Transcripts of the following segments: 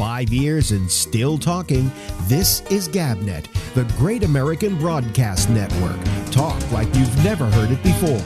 5 years and still talking. This is GabNet, the Great American Broadcast Network. Talk like you've never heard it before.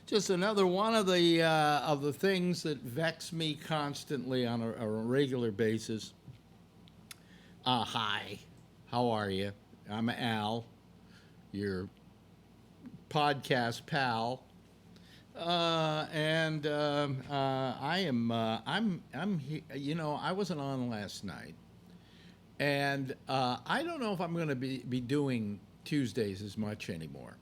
Just another one of the things that vex me constantly on a regular basis. Hi, how are you? I'm Al, your podcast pal, and I'm you know, I wasn't on last night, and I don't know if I'm going to be doing Tuesdays as much anymore.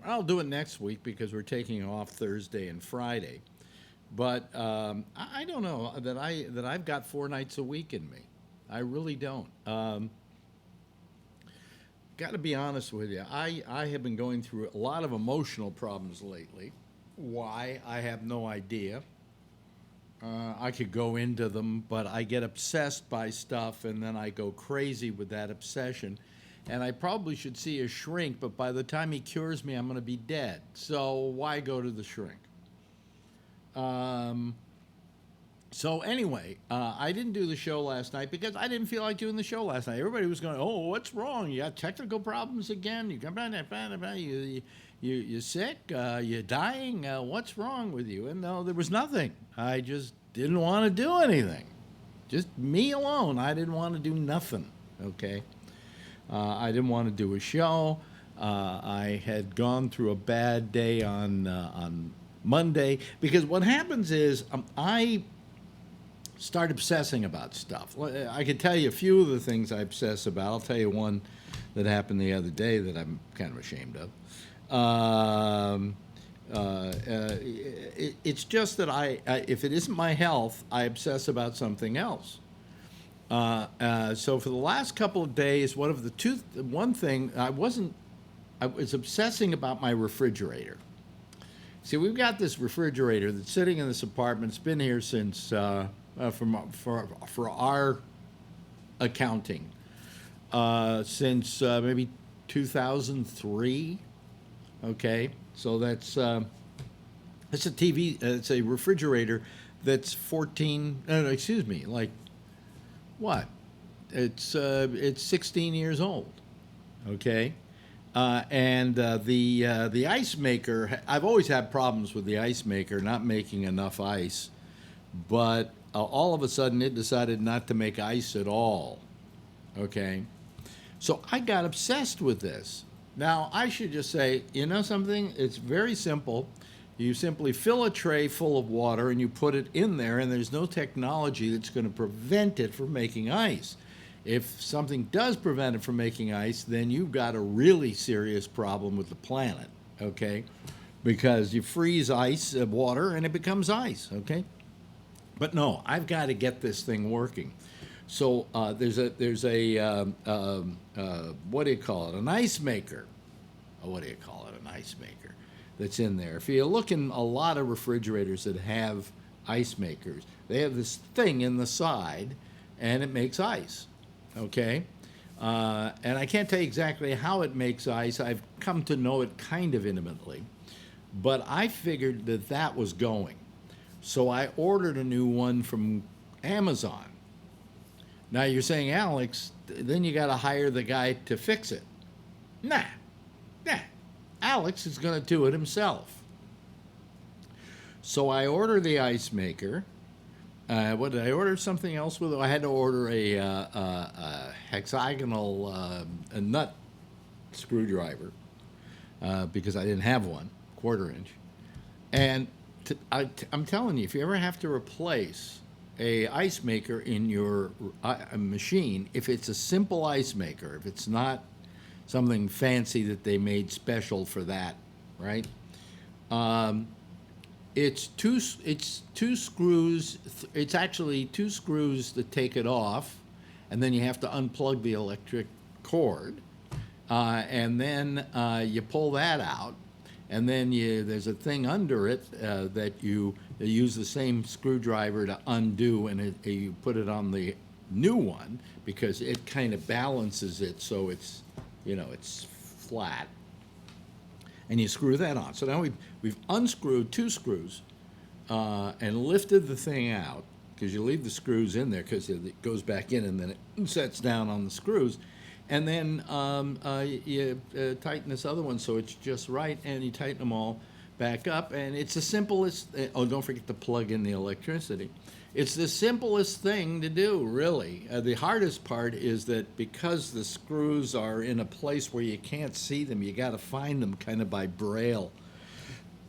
I'll do it next week because we're taking off Thursday and Friday, but I don't know that I've got 4 nights a week in me. I really don't. Got to be honest with you. I have been going through a lot of emotional problems lately. Why? I have no idea. I could go into them, but I get obsessed by stuff, and then I go crazy with that obsession. And I probably should see a shrink, but by the time he cures me, I'm going to be dead. So why go to the shrink? So anyway, I didn't do the show last night because I didn't feel like doing the show last night. Everybody was going, "Oh, what's wrong? You got technical problems again? You sick? You dying? What's wrong with you?" And no, there was nothing. I just didn't want to do anything. Just me alone. I didn't want to do nothing. Okay. I didn't want to do a show. I had gone through a bad day on Monday because what happens is I start obsessing about stuff. I could tell you a few of the things I obsess about. I'll tell you one that happened the other day that I'm kind of ashamed of. It's just that I if it isn't my health, I obsess about something else. So for the last couple of days, one thing I was obsessing about my refrigerator. See, we've got this refrigerator that's sitting in this apartment. It's been here since for our accounting since maybe 2003. Okay, so that's it's a TV. It's a refrigerator that's 14. No, excuse me, like. What? It's 16 years old, okay, and the ice maker. I've always had problems with the ice maker not making enough ice, but all of a sudden it decided not to make ice at all, okay. So I got obsessed with this. Now I should just say, you know something? It's very simple. You simply fill a tray full of water and you put it in there, and there's no technology that's going to prevent it from making ice. If something does prevent it from making ice, then you've got a really serious problem with the planet, okay? Because you freeze water and it becomes ice, okay? But no, I've got to get this thing working. So there's a what do you call it? An ice maker. What do you call it? An ice maker. That's in there. If you look in a lot of refrigerators that have ice makers, they have this thing in the side, and it makes ice, okay? And I can't tell you exactly how it makes ice. I've come to know it kind of intimately, but I figured that was going. So I ordered a new one from Amazon. Now you're saying, Alex, then you got to hire the guy to fix it. Nah. Alex is going to do it himself. So I order the ice maker. What did I order? Something else with it? I had to order a hexagonal nut screwdriver because I didn't have one, 1/4 inch. And I'm telling you, if you ever have to replace a ice maker in your machine, if it's a simple ice maker, if it's not something fancy that they made special for that, right? It's two screws. It's actually two screws that take it off, and then you have to unplug the electric cord, and then you pull that out, and then there's a thing under it that you use the same screwdriver to undo, and you put it on the new one because it kind of balances it so it's it's flat, and you screw that on. So now we've unscrewed two screws and lifted the thing out, because you leave the screws in there because it goes back in and then it sets down on the screws. And then you tighten this other one so it's just right, and you tighten them all back up. And it's the simplest, oh, don't forget to plug in the electricity. It's the simplest thing to do, really. The hardest part is that because the screws are in a place where you can't see them, you got to find them kind of by braille.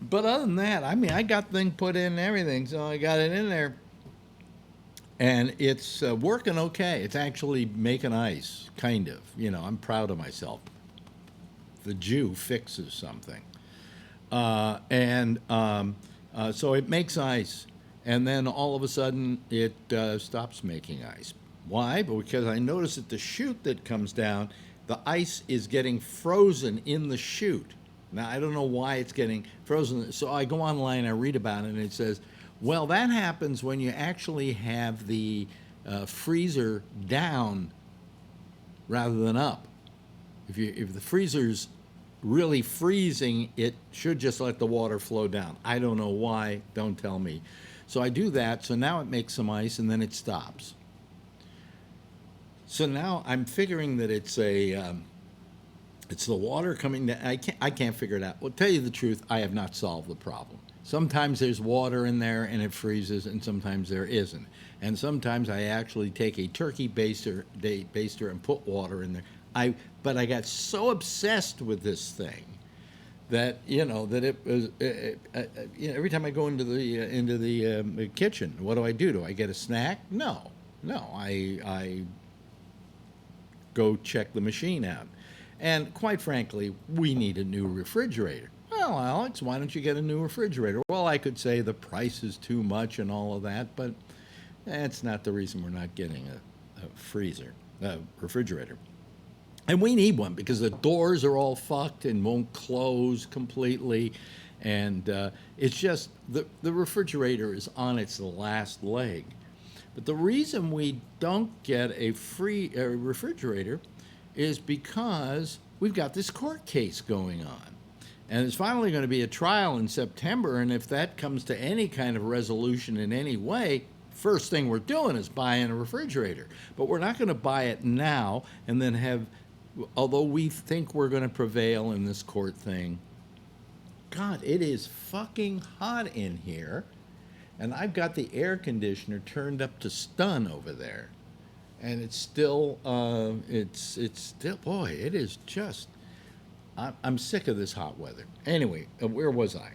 But other than that, I mean, I got the thing put in and everything, so I got it in there. And it's working okay. It's actually making ice, kind of. I'm proud of myself. The Jew fixes something. So it makes ice. And then all of a sudden, it stops making ice. Why? Because I noticed that the chute that comes down, the ice is getting frozen in the chute. Now, I don't know why it's getting frozen. So I go online, I read about it, and it says, well, that happens when you actually have the freezer down rather than up. If the freezer's really freezing, it should just let the water flow down. I don't know why. Don't tell me. So I do that. So now it makes some ice, and then it stops. So now I'm figuring that it's the water coming down. I can't figure it out. Well, tell you the truth, I have not solved the problem. Sometimes there's water in there and it freezes, and sometimes there isn't. And sometimes I actually take a turkey baster and put water in there. But I got so obsessed with this thing that that it was every time I go into the kitchen, what do? Do I get a snack? No. I go check the machine out, and quite frankly, we need a new refrigerator. Well, Alex, why don't you get a new refrigerator? Well, I could say the price is too much and all of that, but that's not the reason we're not getting a refrigerator. And we need one because the doors are all fucked and won't close completely. And it's just the refrigerator is on its last leg. But the reason we don't get a refrigerator is because we've got this court case going on. And there's finally going to be a trial in September, and if that comes to any kind of resolution in any way, first thing we're doing is buying a refrigerator. But we're not going to buy it now and then have, although we think we're going to prevail in this court thing, God, it is fucking hot in here, and I've got the air conditioner turned up to stun over there, and it's still, boy, it is just... I'm sick of this hot weather. Anyway, where was I?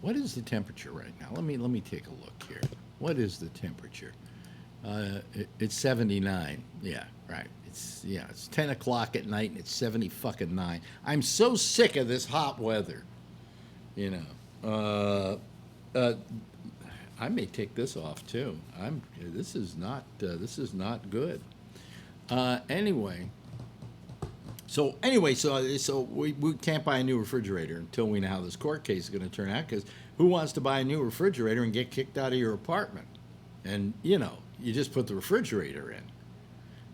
What is the temperature right now? Let me take a look here. What is the temperature? It's 79. Yeah, right. It's 10 o'clock at night and it's 70 fucking 9. I'm so sick of this hot weather. I may take this off too. This is not good. Anyway. So we can't buy a new refrigerator until we know how this court case is going to turn out, because who wants to buy a new refrigerator and get kicked out of your apartment? And, you just put the refrigerator in.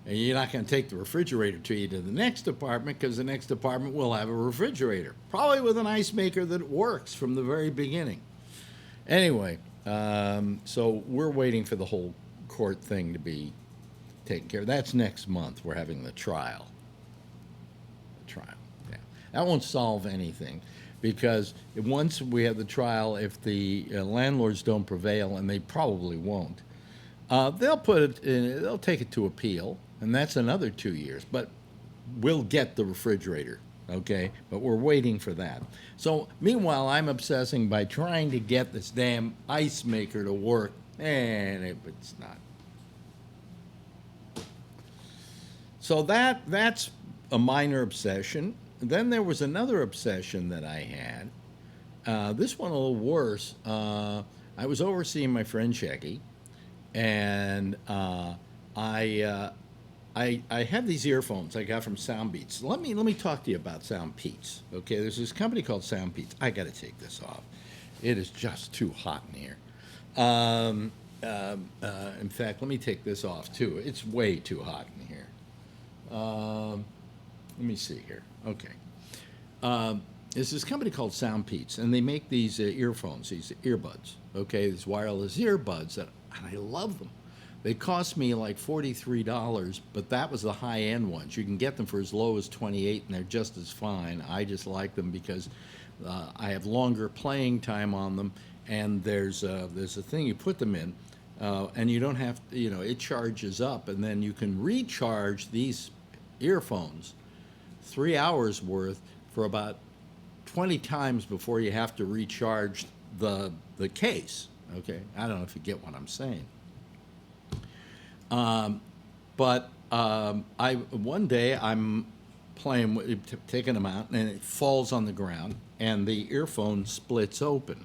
And you're not going to take the refrigerator to the next apartment, because the next apartment will have a refrigerator, probably with an ice maker that works from the very beginning. Anyway, so we're waiting for the whole court thing to be taken care of. That's next month. We're having the trial. Yeah. That won't solve anything, because once we have the trial, if the landlords don't prevail, and they probably won't, they'll take it to appeal, and that's another 2 years. But we'll get the refrigerator, okay? But we're waiting for that. So meanwhile, I'm obsessing by trying to get this damn ice maker to work, and it's not. So that's a minor obsession. Then there was another obsession that I had, This one a little worse. I was overseeing my friend Shaggy, and I have these earphones I got from Soundbeats. Let me talk to you about Soundbeats. Okay, there's this company called Soundbeats. I got to take this off. It is just too hot in here. In fact, let me take this off too. It's way too hot in here. Let me see here. Okay. There's this company called Soundbeats, and they make these earphones, these earbuds. Okay, these wireless earbuds, and I love them. They cost me like $43, but that was the high-end ones. You can get them for as low as $28, and they're just as fine. I just like them because I have longer playing time on them, and there's a thing you put them in, and you don't have to, it charges up, and then you can recharge these earphones 3 hours worth for about 20 times before you have to recharge the case. Okay, I don't know if you get what I'm saying. But one day I'm playing, taking them out, and it falls on the ground, and the earphone splits open.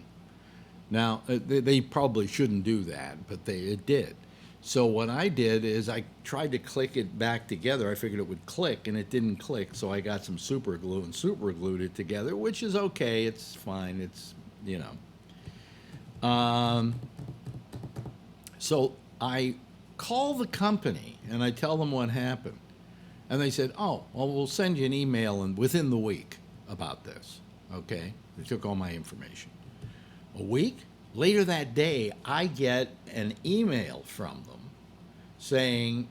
Now, they probably shouldn't do that, but it did. So what I did is I tried to click it back together. I figured it would click, and it didn't click, so I got some super glue and super glued it together, which is okay. It's fine. It's, So I call the company, and I tell them what happened. And they said, oh, well, we'll send you an email within the week about this. Okay? They took all my information. A week later that day, I get an email from them saying,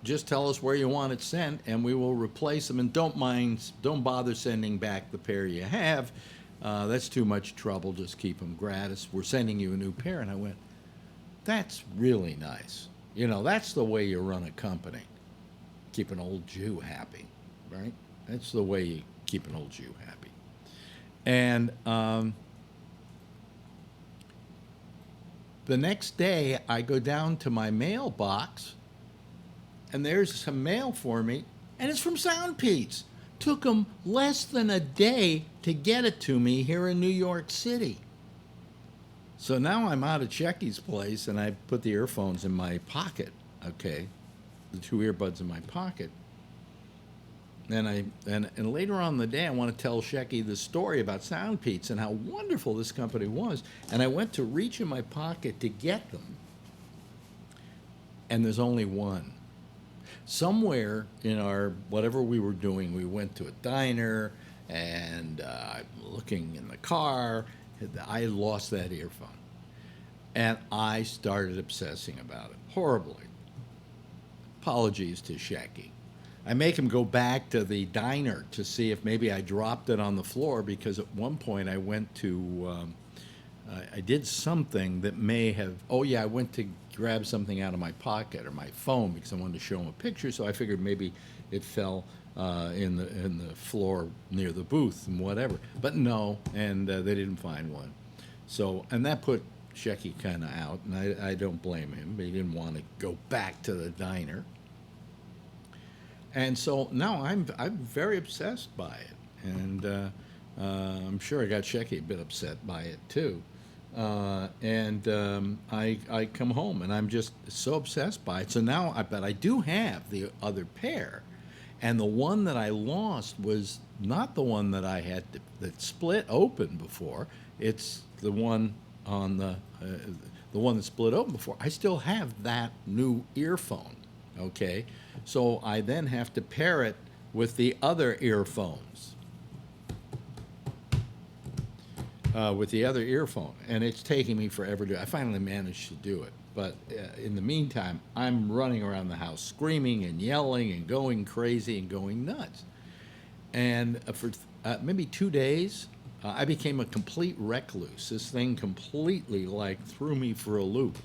just tell us where you want it sent, and we will replace them. And don't bother sending back the pair you have. That's too much trouble. Just keep them gratis. We're sending you a new pair. And I went, that's really nice. That's the way you run a company. Keep an old Jew happy, right? That's the way you keep an old Jew happy. And the next day, I go down to my mailbox, and there's some mail for me, and it's from Soundbeats. Took them less than a day to get it to me here in New York City. So now I'm out of Checky's place, and I put the earphones in my pocket, okay, the two earbuds in my pocket. And later on in the day, I want to tell Shecky the story about Soundbeats and how wonderful this company was. And I went to reach in my pocket to get them, and there's only one. Somewhere in our whatever we were doing, we went to a diner, and I'm looking in the car. I lost that earphone, and I started obsessing about it horribly. Apologies to Shecky. I make him go back to the diner to see if maybe I dropped it on the floor, because at one point I went to, I did something that may have, I went to grab something out of my pocket or my phone because I wanted to show him a picture, so I figured maybe it fell in the floor near the booth and whatever. But no, and they didn't find one. So, and that put Shecky kind of out, and I don't blame him. He didn't want to go back to the diner. And so now I'm very obsessed by it, and I'm sure I got Shecky a bit upset by it too. I come home and I'm just so obsessed by it. So now I do have the other pair, and the one that I lost was not the one that I had that split open before. It's the one on the one that split open before. I still have that new earphone. Okay, so I then have to pair it with the other earphones. And it's taking me forever to do it. I finally managed to do it, but in the meantime, I'm running around the house screaming and yelling and going crazy and going nuts. And for maybe 2 days, I became a complete recluse. This thing completely threw me for a loop.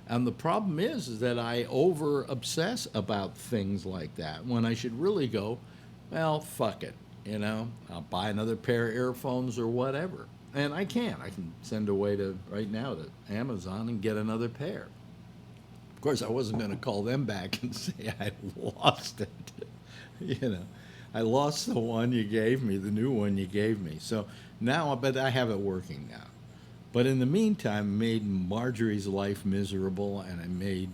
And the problem is that I over-obsess about things like that when I should really go, well, fuck it, I'll buy another pair of earphones or whatever. And I can send away right now to Amazon and get another pair. Of course, I wasn't going to call them back and say I lost it, I lost the one you gave me, the new one you gave me. So now, but I have it working now. But in the meantime, I made Marjorie's life miserable, and I made,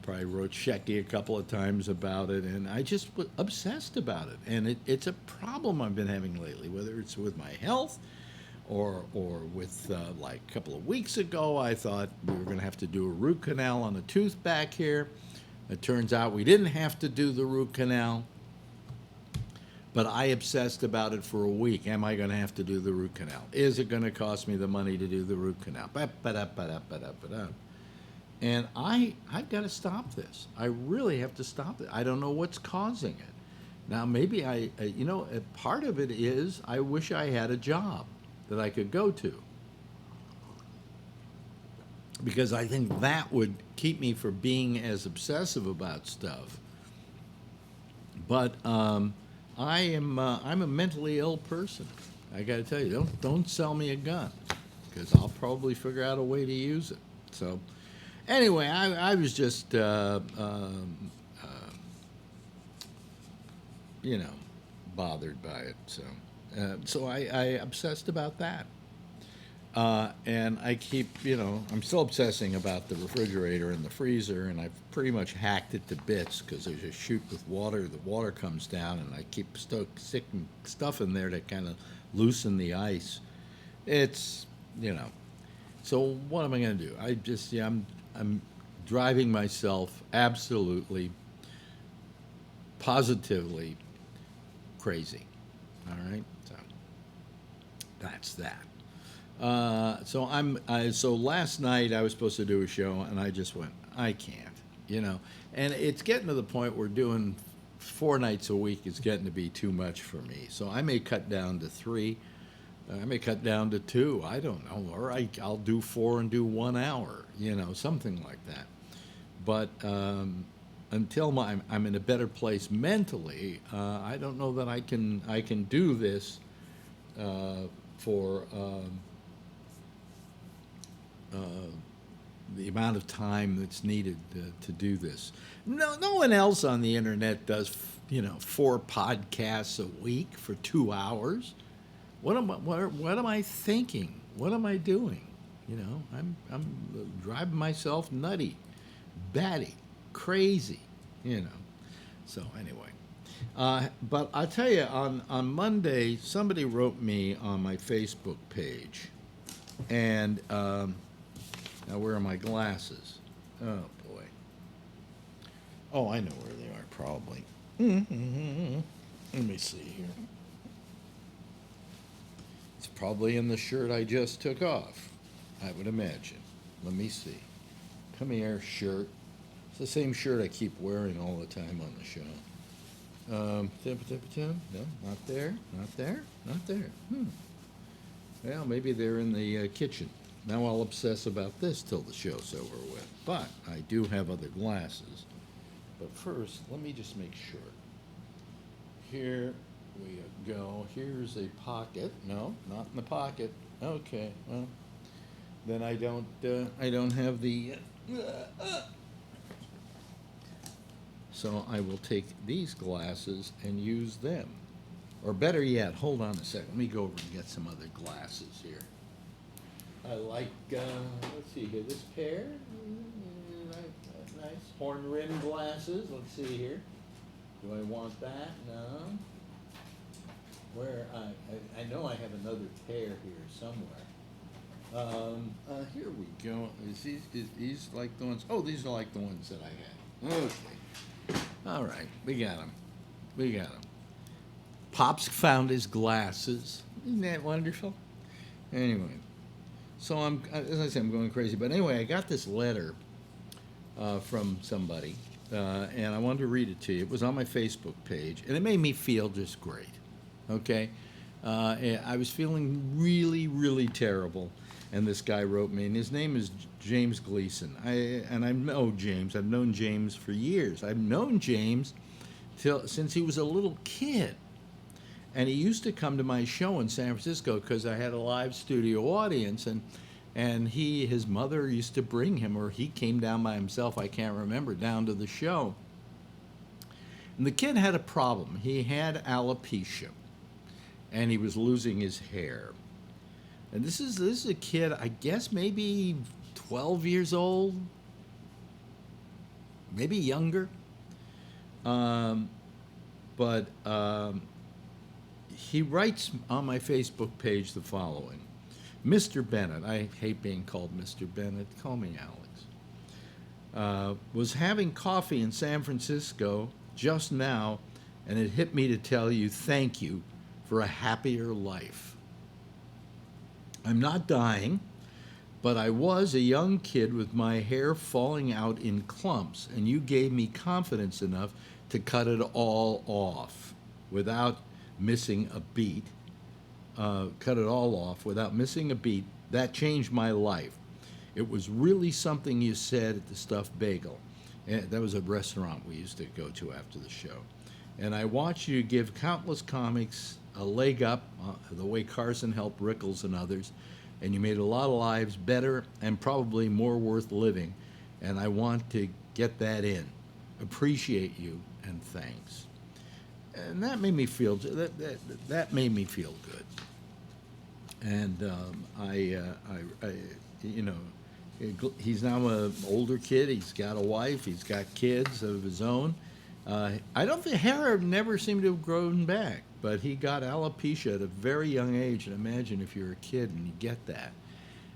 probably wrote Shecky a couple of times about it, and I just was obsessed about it. And it's a problem I've been having lately, whether it's with my health or with, like a couple of weeks ago, I thought we were going to have to do a root canal on a tooth back here. It turns out we didn't have to do the root canal. But I obsessed about it for a week. Am I going to have to do the root canal? Is it going to cost me the money to do the root canal? And I've got to stop this. I really have to stop it. I don't know what's causing it. Now, maybe a part of it is I wish I had a job that I could go to. Because I think that would keep me from being as obsessive about stuff. But I'm a mentally ill person. I got to tell you, don't sell me a gun, because I'll probably figure out a way to use it. So, anyway, I was just bothered by it. So I obsessed about that. And I keep, I'm still obsessing about the refrigerator and the freezer, and I've pretty much hacked it to bits because there's a chute with water. The water comes down, and I keep sticking stuff in there to kind of loosen the ice. It's, So what am I going to do? I'm driving myself absolutely, positively crazy. All right? So that's that. So last night I was supposed to do a show, and I just went, I can't, and it's getting to the point where doing 4 nights a week is getting to be too much for me. So I may cut down to 3, I may cut down to 2, I don't know, or I'll do 4 and do 1 hour, something like that. But until I'm in a better place mentally, I don't know that I can do this for the amount of time that's needed to do this. No one else on the internet does, 4 podcasts a week for 2 hours. What am I thinking? What am I doing? I'm driving myself nutty, batty, crazy. So anyway, but I'll tell you, on Monday, somebody wrote me on my Facebook page, and now where are my glasses? Oh boy. Oh, I know where they are, probably. Let me see here. It's probably in the shirt I just took off, I would imagine. Let me see. Come here, shirt. It's the same shirt I keep wearing all the time on the show. No, not there, not there, not there. Well, maybe they're in the kitchen. Now I'll obsess about this till the show's over with. But I do have other glasses. But first, let me just make sure. Here we go. Here's a pocket. No, not in the pocket. Okay, well, then I don't have the... So I will take these glasses and use them. Or better yet, hold on a second. Let me go over and get some other glasses here. I like, let's see here, this pair. Nice horn-rimmed glasses. Let's see here. Do I want that? No. Where, I know I have another pair here somewhere. Here we go. Is these like the ones? Oh, these are like the ones that I had. Okay. All right, we got them. We got them. Pops found his glasses. Isn't that wonderful? Anyway, so as I said, I'm going crazy. But anyway, I got this letter from somebody, and I wanted to read it to you. It was on my Facebook page, and it made me feel just great. Okay? I was feeling really, really terrible, and this guy wrote me, and his name is James Gleason. I know James. I've known James for years. I've known James since he was a little kid. And he used to come to my show in San Francisco because I had a live studio audience, and his mother used to bring him, or he came down by himself, I can't remember, down to the show. And the kid had a problem. He had alopecia, and he was losing his hair. And this is a kid, I guess maybe 12 years old, maybe younger. But he writes on my Facebook page the following. Mr. Bennett, I hate being called Mr. Bennett, call me Alex, was having coffee in San Francisco just now, and it hit me to tell you thank you for a happier life. I'm not dying, but I was a young kid with my hair falling out in clumps, and you gave me confidence enough to cut it all off without missing a beat. Cut it all off without missing a beat. That changed my life. It was really something you said at the Stuffed Bagel. And that was a restaurant we used to go to after the show. And I watched you give countless comics a leg up, the way Carson helped Rickles and others, and you made a lot of lives better and probably more worth living. And I want to get that in. Appreciate you, and thanks. And that made me feel that made me feel good. And he's now an older kid. He's got a wife. He's got kids of his own. I don't think hair never seemed to have grown back, but he got alopecia at a very young age. And imagine if you're a kid and you get that.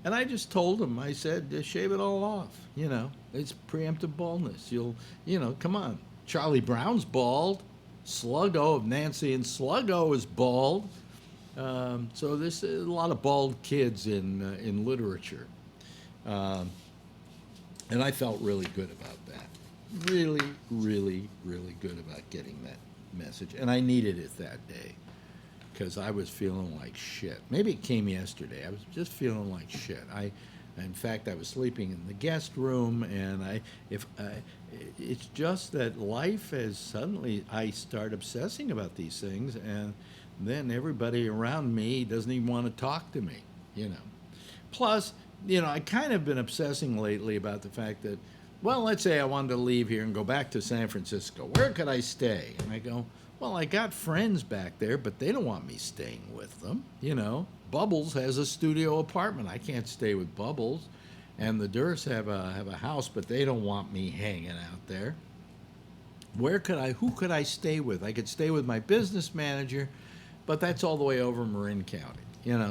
And I just told him, I said, shave it all off. It's preemptive baldness. Come on. Charlie Brown's bald. Sluggo of Nancy and Sluggo is bald. So there's a lot of bald kids in literature. And I felt really good about that. Really, really, really good about getting that message. And I needed it that day because I was feeling like shit. Maybe it came yesterday. I was just feeling like shit. In fact, I was sleeping in the guest room, and it's just that life has suddenly, I start obsessing about these things, and then everybody around me doesn't even want to talk to me, Plus, I kind of been obsessing lately about the fact that, well, let's say I wanted to leave here and go back to San Francisco. Where could I stay? And I go, well, I got friends back there, but they don't want me staying with them, Bubbles has a studio apartment. I can't stay with Bubbles. And the Dursts have a house, but they don't want me hanging out there. Who could I stay with? I could stay with my business manager, but that's all the way over Marin County,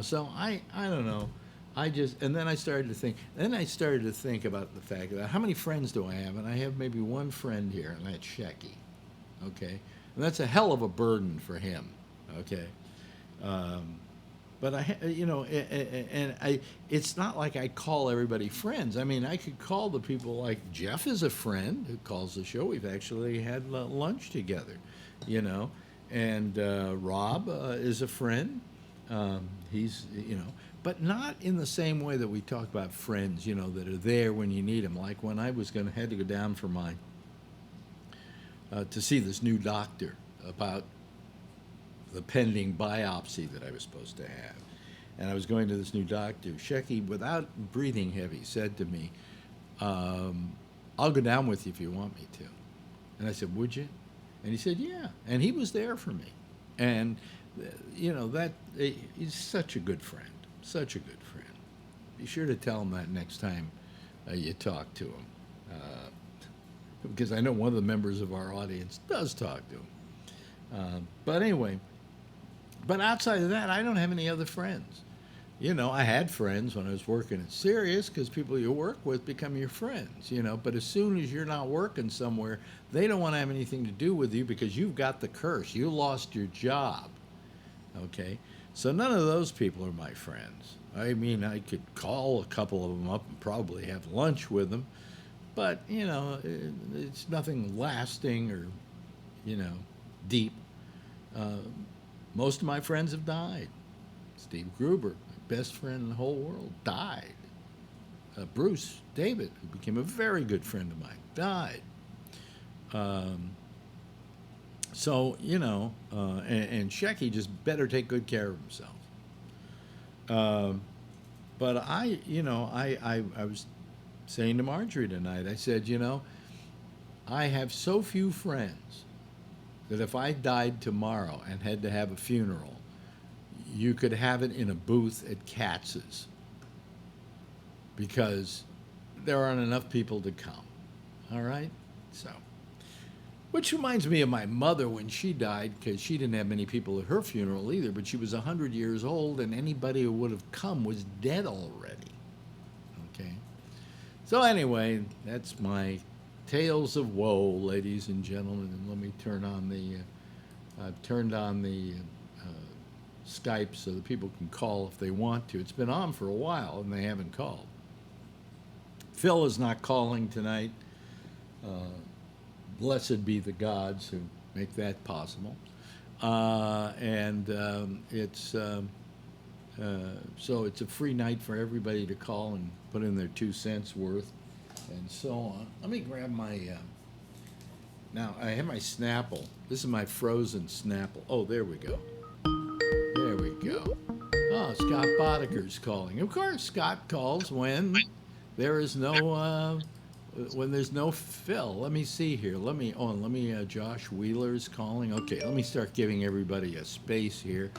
So I don't know. And then I started to think about the fact that how many friends do I have? And I have maybe one friend here, and that's Shecky, okay? And that's a hell of a burden for him, okay? But it's not like I call everybody friends. I mean, I could call the people like Jeff is a friend who calls the show. We've actually had lunch together, and Rob is a friend. He's, but not in the same way that we talk about friends, that are there when you need them. Like when I had to go down for to see this new doctor about the pending biopsy that I was supposed to have. And I was going to this new doctor. Shecky, without breathing heavy, said to me, I'll go down with you if you want me to. And I said, would you? And he said, yeah. And he was there for me. And, he's such a good friend. Such a good friend. Be sure to tell him that next time you talk to him. Because I know one of the members of our audience does talk to him. But anyway, but outside of that, I don't have any other friends. I had friends when I was working at Sirius because people you work with become your friends, But as soon as you're not working somewhere, they don't want to have anything to do with you because you've got the curse. You lost your job, okay? So none of those people are my friends. I mean, I could call a couple of them up and probably have lunch with them, but, it's nothing lasting or, deep. Most of my friends have died. Steve Gruber, my best friend in the whole world, died. Bruce David, who became a very good friend of mine, died. And Shecky just better take good care of himself. But I was saying to Marjorie tonight, I said, I have so few friends that if I died tomorrow and had to have a funeral, you could have it in a booth at Katz's because there aren't enough people to come. All right? So, which reminds me of my mother when she died, because she didn't have many people at her funeral either, but she was 100 years old, and anybody who would have come was dead already. Okay? So anyway, that's my tales of woe, ladies and gentlemen. And let me turn on the, I've turned on the Skype so that people can call if they want to. It's been on for a while, and they haven't called. Phil is not calling tonight. Blessed be the gods who make that possible. It's so it's a free night for everybody to call and put in their 2 cents worth and so on. Let me grab my, now I have my Snapple. This is my frozen Snapple. Oh, there we go. There we go. Oh, Scott Bodeker's calling. Of course, Scott calls when there is no, when there's no Phil. Let me see here. Josh Wheeler's calling. Okay, let me start giving everybody a space here.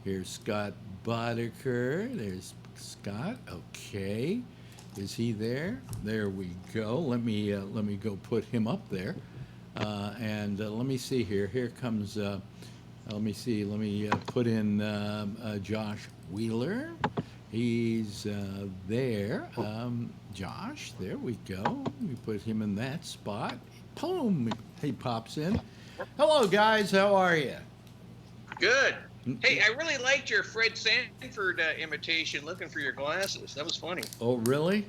Here's Scott Bodeker. There's Scott. Okay. Is he there? There we go. Let me go put him up there. Let me see here. Here comes, let me see. Let me put in Josh Wheeler. He's there. Josh, there we go. We put him in that spot. Boom! He pops in. Hello, guys. How are you? Good. Hey, I really liked your Fred Sanford imitation, looking for your glasses. That was funny. Oh, really?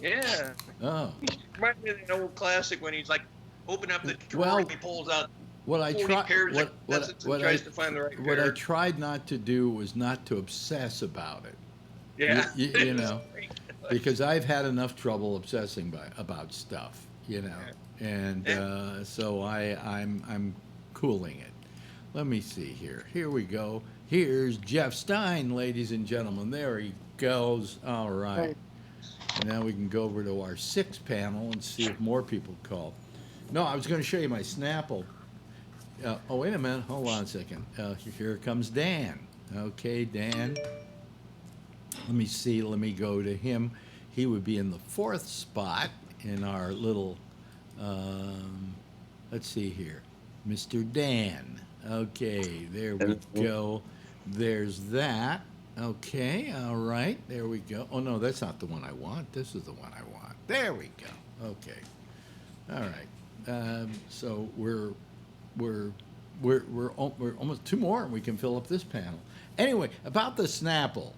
Yeah. Oh. Reminds me of an old classic when he's like, open up the drawer and he pulls out what I 40 pairs of glasses and tries to find the right pair. What I tried not to do was not to obsess about it. Yeah. You know, because I've had enough trouble obsessing about stuff, you know, and so I'm cooling it. Let me see here. Here we go. Here's Jeff Stein, ladies and gentlemen. There he goes. All right. And now we can go over to our 6 panel and see if more people call. No, I was going to show you my Snapple. Oh, wait a minute. Hold on a second. Here comes Dan. Okay, Dan. Let me see. Let me go to him. He would be in the 4th spot in our little, let's see here. Mr. Dan. Okay, there we go. There's that. Okay, all right. There we go. Oh, no, that's not the one I want. This is the one I want. There we go. Okay. All right. So we're almost 2 more and we can fill up this panel. Anyway, about the Snapple.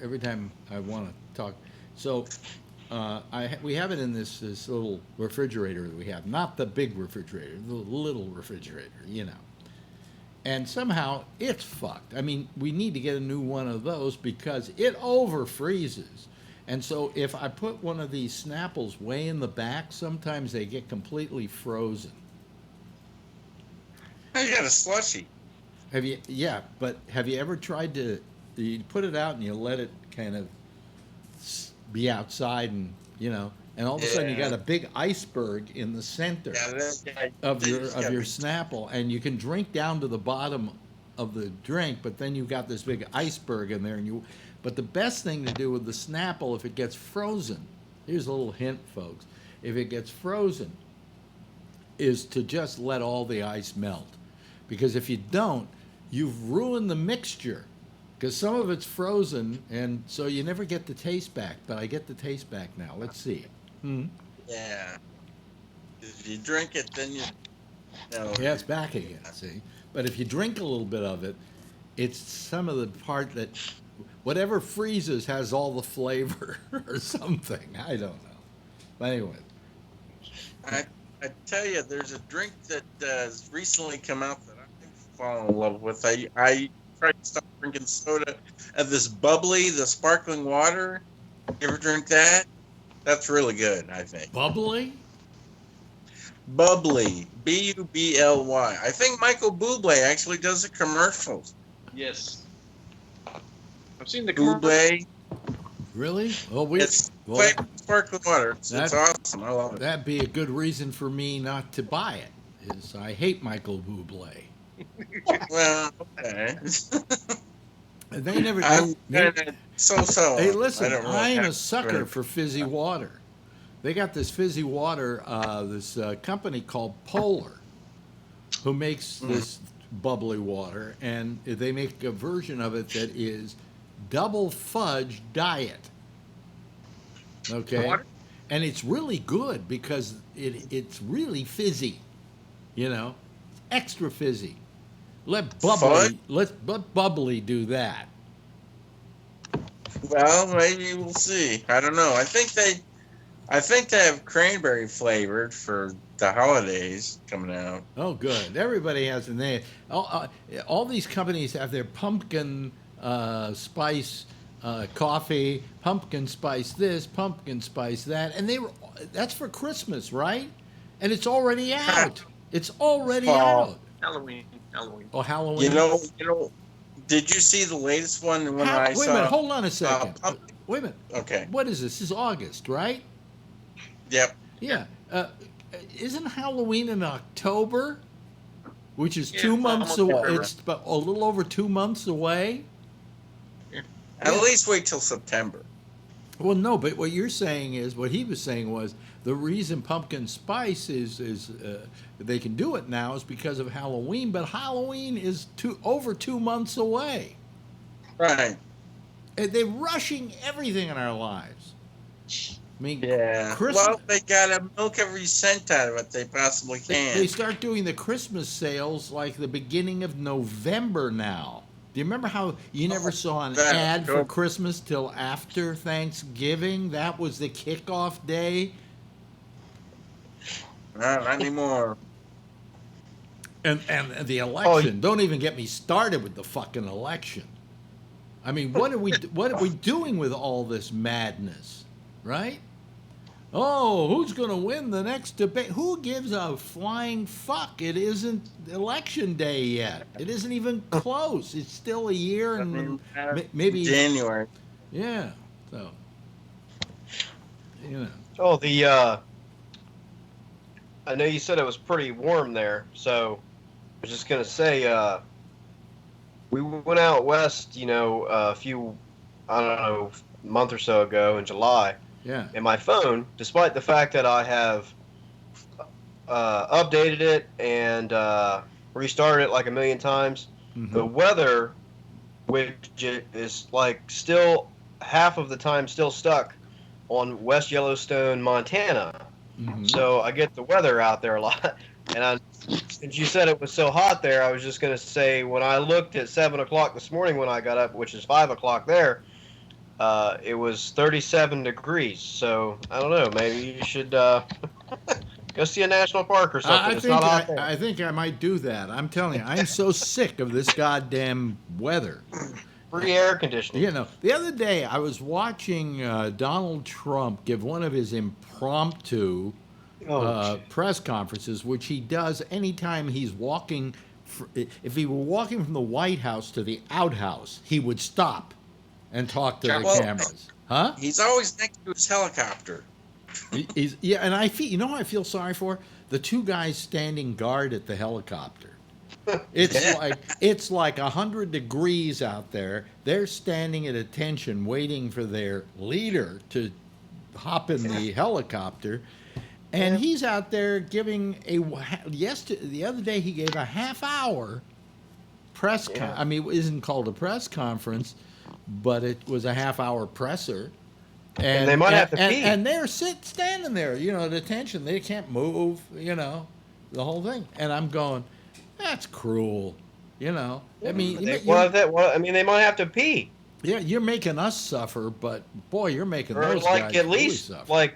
Every time I want to talk. So we have it in this little refrigerator that we have. Not the big refrigerator, the little refrigerator, you know. And somehow it's fucked. I mean, we need to get a new one of those because it over freezes. And so if I put one of these Snapples way in the back, sometimes they get completely frozen. I got a slushie. Have you? Yeah, but have you ever tried to? You put it out and you let it kind of be outside, and you know, and all of a sudden you got a big iceberg in the center of your Snapple, and you can drink down to the bottom of the drink, but then you've got this big iceberg in there, and But the best thing to do with the Snapple, if it gets frozen, here's a little hint, folks. If it gets frozen, is to just let all the ice melt, because if you don't, you've ruined the mixture. Because some of it's frozen, and so you never get the taste back. But I get the taste back now. Let's see. Yeah. If you drink it, then you know. Yeah, it's back again, see? But if you drink a little bit of it, it's some of the part that, whatever freezes has all the flavor or something. I don't know. But anyway. I tell you, there's a drink that has recently come out that I've fallen in love with. I tried to stop drinking soda. This bubbly, the sparkling water. You ever drink that? That's really good, I think. Bubbly? Bubbly. B-U-B-L-Y. I think Michael Bublé actually does the commercials. Yes. I've seen the commercials. Bublé. Really? Well, It's sparkling water. It's awesome. I love it. That'd be a good reason for me not to buy it. is I hate Michael Bublé. Well, okay. They never. I'm they- kind of so-so. Hey, I listen, don't really I am have a sucker to- for fizzy water. They got this fizzy water, this company called Polar, who makes this bubbly water, and they make a version of it that is double fudge diet. Okay, Water? and it's really good because it's really fizzy. You know, extra fizzy. Let bubbly do that. Well, maybe we'll see. I don't know. I think they have cranberry flavored for the holidays coming out. Oh, good. Everybody has a name. All these companies have their pumpkin spice coffee, pumpkin spice this, pumpkin spice that, and that's for Christmas, right? And it's already out. It's already Fall. out. Halloween. Oh, Halloween. You know. Did you see the latest one when I Wait saw? a minute. Hold on a second. pumpkin- Wait a minute. Okay. What is this? This is August, right? Yep. Yeah. Isn't Halloween in October? Which is Yeah, 2 months almost away. November. It's about a little over 2 months away. At least wait till September. Well, no, but what you're saying is, what he was saying was, the reason pumpkin spice is they can do it now is because of Halloween, but Halloween is over 2 months away. Right. And they're rushing everything in our lives. I mean, Yeah. Christmas, Well, they gotta milk every cent out of it they possibly can. they start doing the Christmas sales like the beginning of November now. Do you remember how you never saw an that- ad for Christmas till after Thanksgiving? That was the kickoff day. Not anymore. And the election. Don't even get me started with the fucking election. I mean, what are we doing with all this madness, right? Oh, who's going to win the next debate? Who gives a flying fuck? It isn't election day yet. It isn't even close. It's still a year and maybe January. yeah. So you know. Oh, I know you said it was pretty warm there, so I was just gonna say, we went out west, a few, I don't know, month or so ago in July, Yeah. and my phone, despite the fact that I have updated it and restarted it like a million times, the weather widget is like still half of the time still stuck on West Yellowstone, Montana. So I get the weather out there a lot. And since you said it was so hot there, I was just going to say when I looked at 7 o'clock this morning when I got up, which is 5 o'clock there, it was 37 degrees. So I don't know. Maybe you should go see a national park or something. It's not hot there. I think I might do that. I'm telling you, I'm so sick of this goddamn weather. Free air conditioning. You know, the other day I was watching Donald Trump give one of his impromptu press conferences, which he does anytime he's walking. If he were walking from the White House to the outhouse, he would stop and talk to the cameras. Huh? He's always next to his helicopter. And I feel, who I feel sorry for? The two guys standing guard at the helicopter. It's like 100 degrees out there. They're standing at attention, waiting for their leader to hop in the helicopter, and he's out there giving the other day he gave a half-hour press. I mean, it isn't called a press conference, but it was a half-hour presser. And they might have to pee. And they're standing there, at attention. They can't move, the whole thing. And I'm going, that's cruel, I mean, they might have to pee. Yeah, you're making us suffer, but boy, you're making Or those like guys at really least suffer.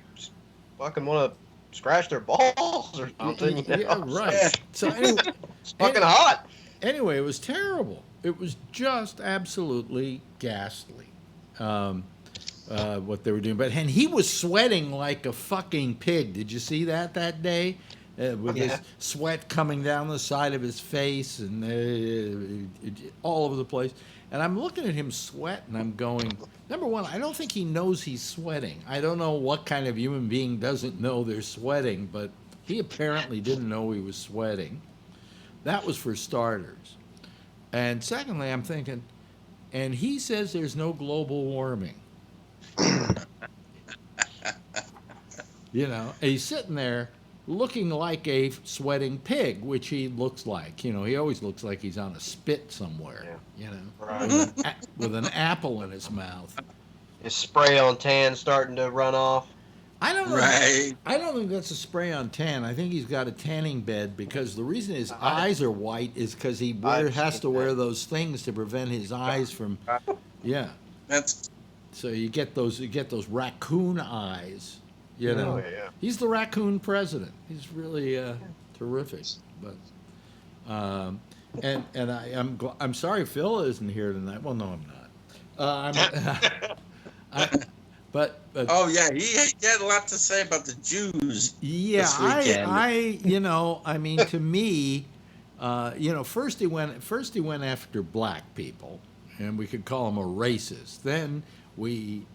fucking want to scratch their balls or something. Yeah, right. So anyway, It's fucking hot. Anyway, it was terrible. It was just absolutely ghastly. What they were doing, and he was sweating like a fucking pig. Did you see that day? With his sweat coming down the side of his face and all over the place. And I'm looking at him sweat, and I'm going, number one, I don't think he knows he's sweating. I don't know what kind of human being doesn't know they're sweating, but He apparently didn't know he was sweating. That was for starters. And secondly, I'm thinking, and he says there's no global warming. You know, and he's sitting there looking like a sweating pig, which he looks like. You know, he always looks like he's on a spit somewhere, you know, Right. with an apple in his mouth. His spray on tan starting to run off. I don't know. Right. I don't think that's a spray on tan. I think he's got a tanning bed because the reason his eyes are white is because he has to wear those things to prevent his eyes from. Yeah. That's So you get those raccoon eyes. You know. Oh, yeah. He's the raccoon president. He's really terrific. But I'm sorry Phil isn't here tonight. Well, no, I'm not. But oh yeah, he had a lot to say about the Jews. yeah, this weekend. you know, I mean, to me, you know, first he went after black people, and we could call him a racist. Then he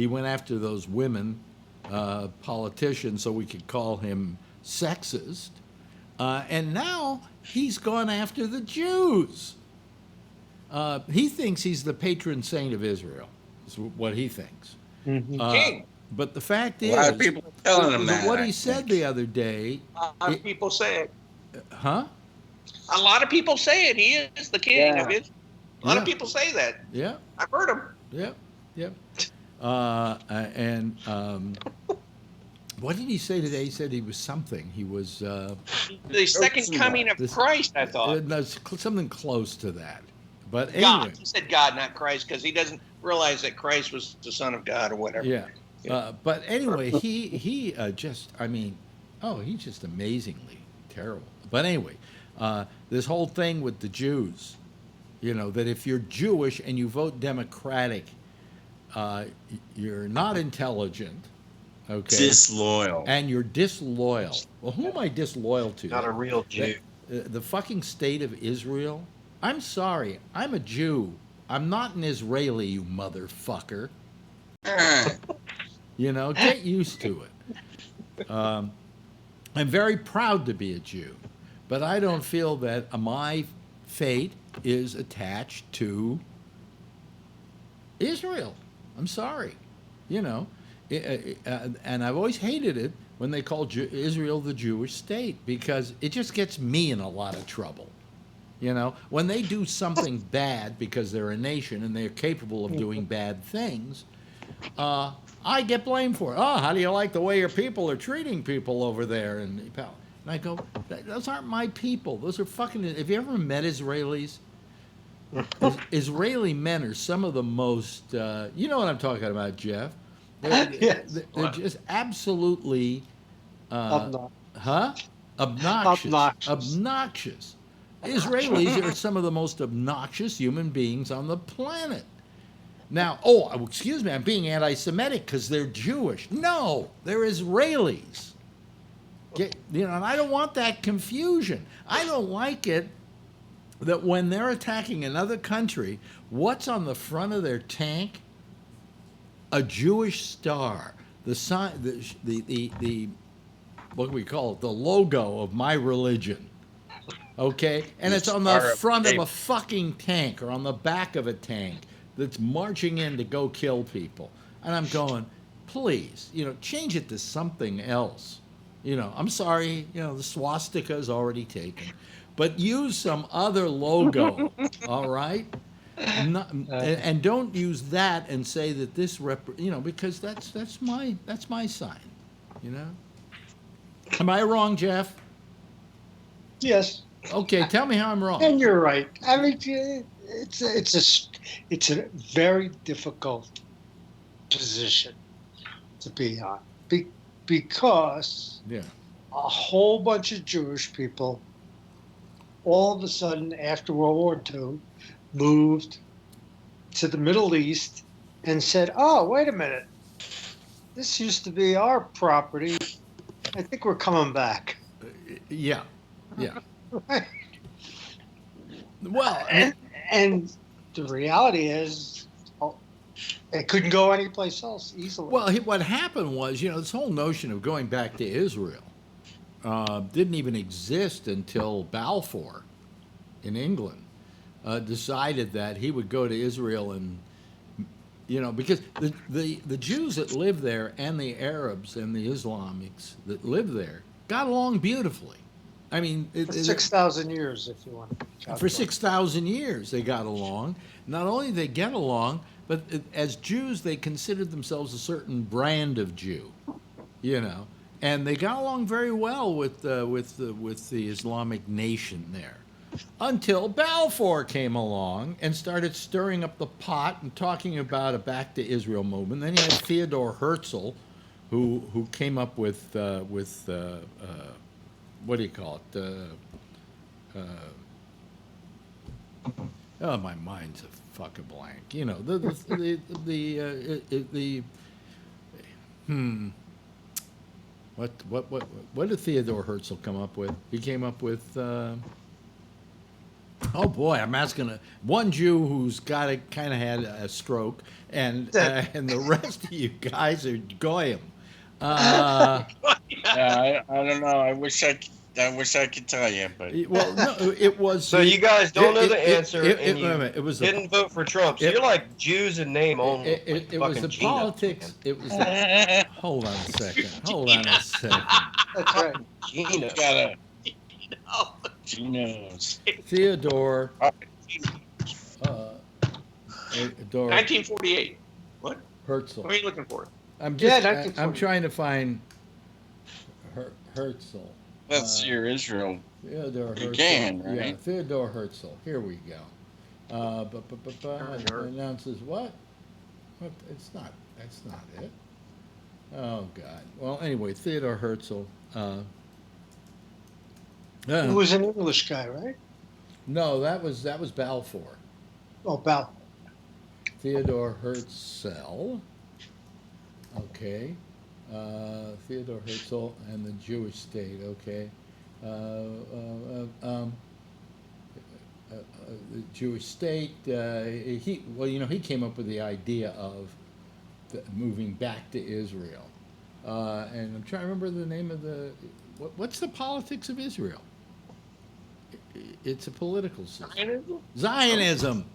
went after those women politicians, so we could call him sexist. And now he's gone after the Jews. He thinks he's the patron saint of Israel. Is what he thinks. King. But the fact A is, lot of people are telling him that. what I he said think. the other day, A lot of people say it. huh? A lot of people say it. He is the king of it. A lot of Yeah. people say that. Yeah, I've heard him. yep. What did he say today? He said he was something. He was The second coming of This- Christ, I thought. something close to that. But God. anyway, He said God, not Christ, because he doesn't realize that Christ was the Son of God or whatever. yeah. But anyway, he just, I mean, he's just amazingly terrible. But anyway, this whole thing with the Jews, you know, that if you're Jewish and you vote Democratic, you're not intelligent, okay, Disloyal. and you're disloyal. Well, who am I disloyal to? Not a real Jew. The fucking state of Israel? I'm sorry, I'm a Jew. I'm not an Israeli, you motherfucker. You know, get used to it. I'm very proud to be a Jew, but I don't feel that my fate is attached to Israel. I'm sorry. You know, and I've always hated it when they call Israel the Jewish state because it just gets me in a lot of trouble. You know, when they do something bad because they're a nation and they're capable of doing bad things, I get blamed for it. Oh, how do you like the way your people are treating people over there? And I go, those aren't my people. Those are fucking. Have you ever met Israelis? Israeli men are some of the most. You know what I'm talking about, Jeff? Yes. They're just absolutely. Obnoxious. Obnoxious. Obnoxious. Israelis are some of the most obnoxious human beings on the planet. Now, excuse me, I'm being anti-Semitic because they're Jewish. No, they're Israelis. You know, and I don't want that confusion. I don't like it that when they're attacking another country, what's on the front of their tank? A Jewish star. The sign, the what do we call it? The logo of my religion. Okay, and it's on the front of a fucking tank or on the back of a tank that's marching in to go kill people. And I'm going, please, you know, change it to something else. You know, I'm sorry, you know, the swastika is already taken, but use some other logo, all right? And don't use that and say that this you know, because that's my sign, you know. Am I wrong, Jeff? Yes. Okay, tell me how I'm wrong. And you're right. I mean, it's a very difficult position to be on because Yeah. a whole bunch of Jewish people, all of a sudden after World War II, moved to the Middle East and said, "Oh, wait a minute, this used to be our property. I think we're coming back." Yeah. Right. Well, And the reality is, it couldn't go anyplace else easily. well, what happened was, you know, this whole notion of going back to Israel, didn't even exist until Balfour in England decided that he would go to Israel and, because the Jews that live there and the Arabs and the Islamics that live there got along beautifully. I mean, For 6,000 years, if you want. for 6,000 years they got along. Not only did they get along, but as Jews they considered themselves a certain brand of Jew, and they got along very well with the Islamic nation there, until Balfour came along and started stirring up the pot and talking about a back to Israel movement. Then you had Theodore Herzl, who came up with what do you call it? Oh, my mind's a fucking blank. What did Theodore Herzl come up with? He came up with. Oh boy, I'm asking one Jew who's got kind of had a stroke, and the rest of you guys are goyim. Yeah, I don't know. I wish I could tell you, but well, no, it was. So you guys don't know the answer, and wait a you minute, it was didn't vote for Trump. So you're like Jews in name only. It was the Gina. politics. It was. Hold on a second. That's right. Gina. gotta. She knows. Theodore. Theodore 1948. What? Herzl. What are you looking for? I'm Yeah, just. I'm 1940. trying to find Herzl. That's your Israel. Theodore Herzl. can, right? Yeah, Theodore Herzl. Here we go. Announces what? What? It's not. That's not it. Oh God. Well, anyway, Theodore Herzl. He was an English guy, right? No, that was Balfour. Oh, Balfour. Theodore Herzl. Okay. Theodore Herzl and the Jewish state. Okay. The Jewish state. He came up with the idea of moving back to Israel. And I'm trying to remember the name of what's the politics of Israel? It's a political system. Zionism.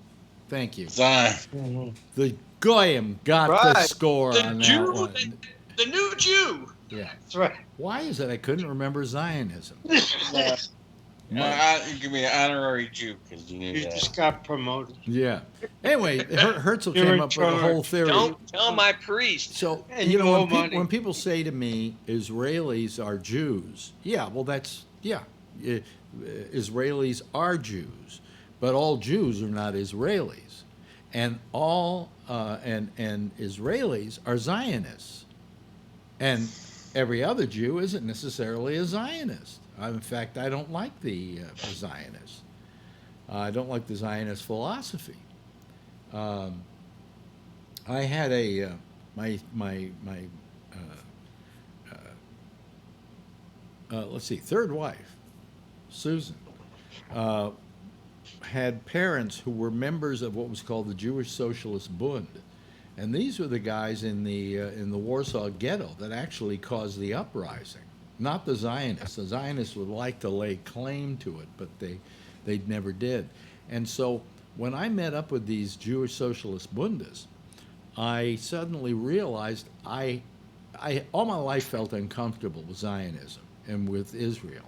Thank you. Zion. The Goyim got the Right. score The on Jew, that one. the new Jew. Yeah. That's right. Why is it I couldn't remember Zionism? Give me an honorary Jew because you knew You that. just got promoted. Yeah. Anyway, Herzl You're came in up with a charge. whole theory. Don't tell my priest. So And you owe money. when people say to me, Israelis are Jews, yeah, well Israelis are Jews, but all Jews are not Israelis, and all and Israelis are Zionists, and every other Jew isn't necessarily a Zionist. In fact, I don't like the Zionists. I don't like the Zionist philosophy. I had third wife, Susan, had parents who were members of what was called the Jewish Socialist Bund, and these were the guys in the Warsaw Ghetto that actually caused the uprising, not the Zionists. The Zionists would like to lay claim to it, but they never did. And so when I met up with these Jewish Socialist Bundas, I suddenly realized I all my life felt uncomfortable with Zionism and with Israel.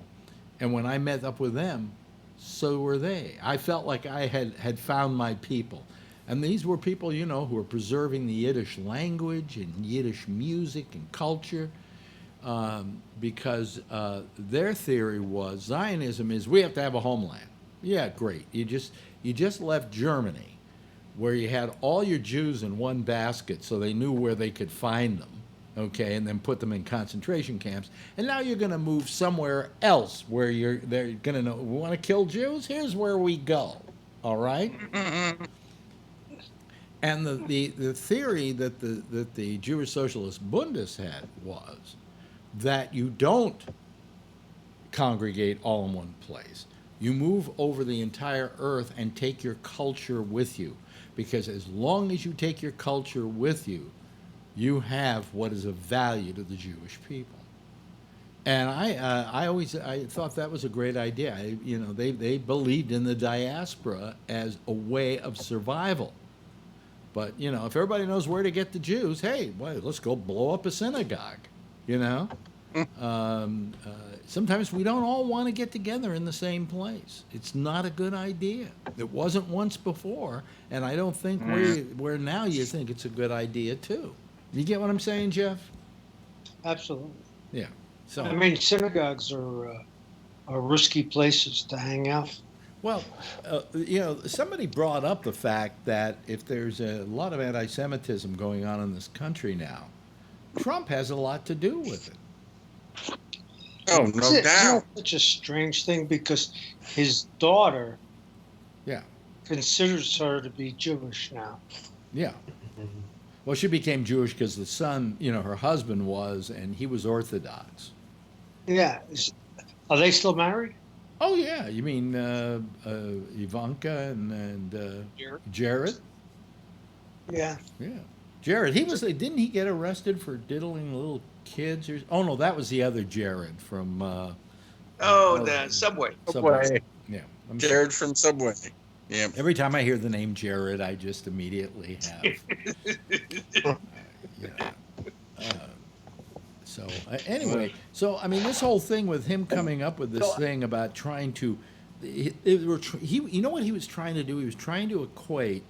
And when I met up with them, so were they. I felt like I had found my people. And these were people, who were preserving the Yiddish language and Yiddish music and culture, because their theory was Zionism is we have to have a homeland. Yeah, great. You just left Germany, where you had all your Jews in one basket, so they knew where they could find them, okay, and then put them in concentration camps. And now you're going to move somewhere else where they're going to know. We want to kill Jews? Here's where we go. All right. And the theory that the Jewish Socialist Bundists had was that you don't congregate all in one place. You move over the entire earth and take your culture with you, because as long as you take your culture with you, you have what is of value to the Jewish people. And I thought that was a great idea. They believed in the diaspora as a way of survival. But if everybody knows where to get the Jews, hey, well, let's go blow up a synagogue. You know, sometimes we don't all want to get together in the same place. It's not a good idea. It wasn't once before, and I don't think where now you think it's a good idea too. You get what I'm saying, Jeff? Absolutely. Yeah. So I mean, synagogues are risky places to hang out. well, somebody brought up the fact that if there's a lot of anti-Semitism going on in this country now, Trump has a lot to do with it. Oh, no doubt. It's such a strange thing because his daughter Yeah. considers her to be Jewish now. Yeah. Well, she became Jewish because the son, her husband was, and he was Orthodox. Yeah. Are they still married? Oh yeah, you mean Ivanka and Jared? Yeah. Yeah, Jared. Didn't he get arrested for diddling little kids? Oh no, that was the other Jared from. The Subway. Subway. Yeah, Jared from Subway. Yeah. Every time I hear the name Jared, I just immediately have. Anyway, so I mean, this whole thing with him coming up with this thing about trying to, you know what he was trying to do? He was trying to equate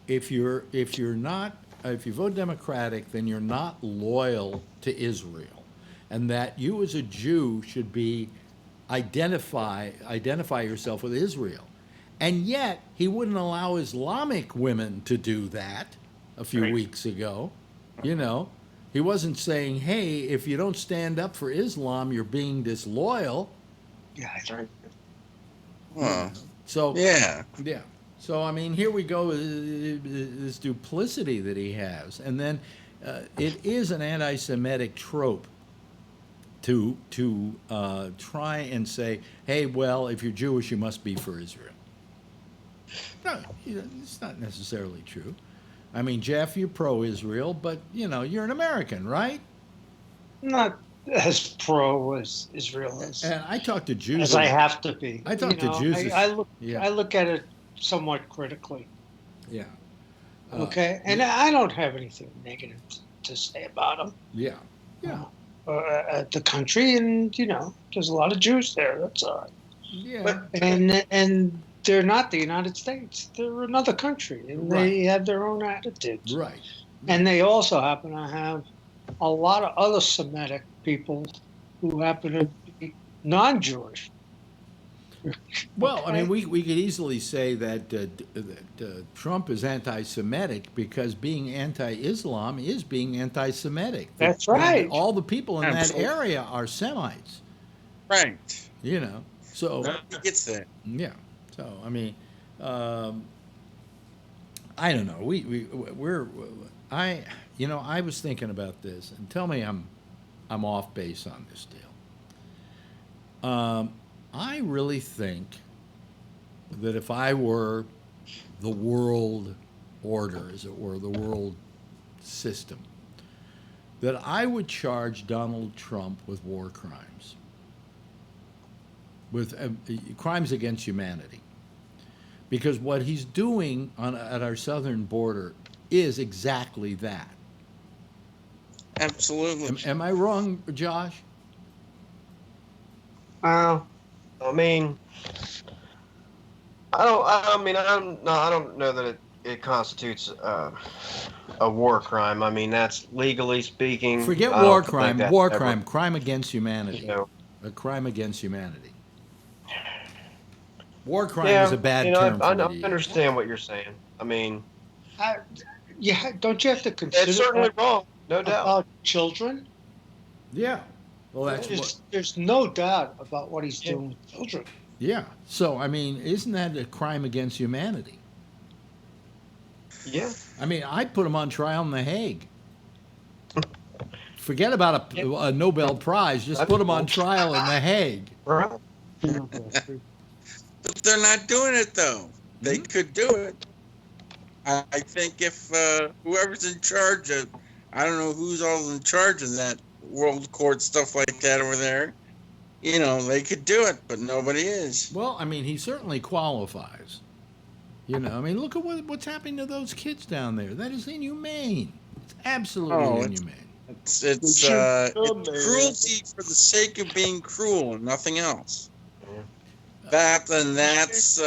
if you vote Democratic, then you're not loyal to Israel, and that you as a Jew should be identify yourself with Israel. And yet, he wouldn't allow Islamic women to do that a few weeks ago. He wasn't saying, hey, if you don't stand up for Islam, you're being disloyal. Yeah, that's right. Huh. So, Yeah. Yeah. So, I mean, here we go, this duplicity that he has. And then it is an anti-Semitic trope to try and say, hey, well, if you're Jewish, you must be for Israel. No, it's not necessarily true. I mean, Jeff, you're pro-Israel, but, you're an American, right? Not as pro as Israel is. And I talk to Jews. As I have to be. I talk to Jews. I look at it somewhat critically. Yeah. Okay? And I don't have anything negative to say about them. Yeah. Yeah. The country, and, there's a lot of Jews there. That's all right. Yeah. And they're not the United States. They're another country, and they have their own attitudes. Right. And they also happen to have a lot of other Semitic people who happen to be non-Jewish. Well, I mean, we could easily say that Trump is anti-Semitic because being anti-Islam is being anti-Semitic. That's right. And all the people in Absolutely. that area are Semites. Right. So Nobody gets that. yeah. So I mean, I don't know. I was thinking about this, and tell me I'm off base on this deal. I really think that if I were the world order, as it were, the world system, that I would charge Donald Trump with war crimes, with crimes against humanity. Because what he's doing at our southern border is exactly that. Absolutely. Am I wrong, Josh? I mean, I don't know that it constitutes a war crime. I mean, that's legally speaking. Forget I war don't crime. think that War ever- crime. Crime against humanity. You know. A crime against humanity. War crime Yeah, is a bad you know, term. I for me to use. understand what you're saying. I mean, Don't you have to consider it's certainly that wrong, no doubt. about children? Yeah. Well, that's what. There's no doubt about what he's doing with children. Yeah. So I mean, isn't that a crime against humanity? Yeah. I mean, I'd put him on trial in The Hague. Forget about a Nobel Prize. Just put him on trial in The Hague. Right. But they're not doing it, though. They could do it. I think if whoever's in charge of, I don't know who's all in charge of that world court stuff like that over there. You know, they could do it, but nobody is. Well, I mean, he certainly qualifies. You know, I mean, look at what's happening to those kids down there. That is inhumane. It's absolutely inhumane. It's cruelty for the sake of being cruel and nothing else. That's.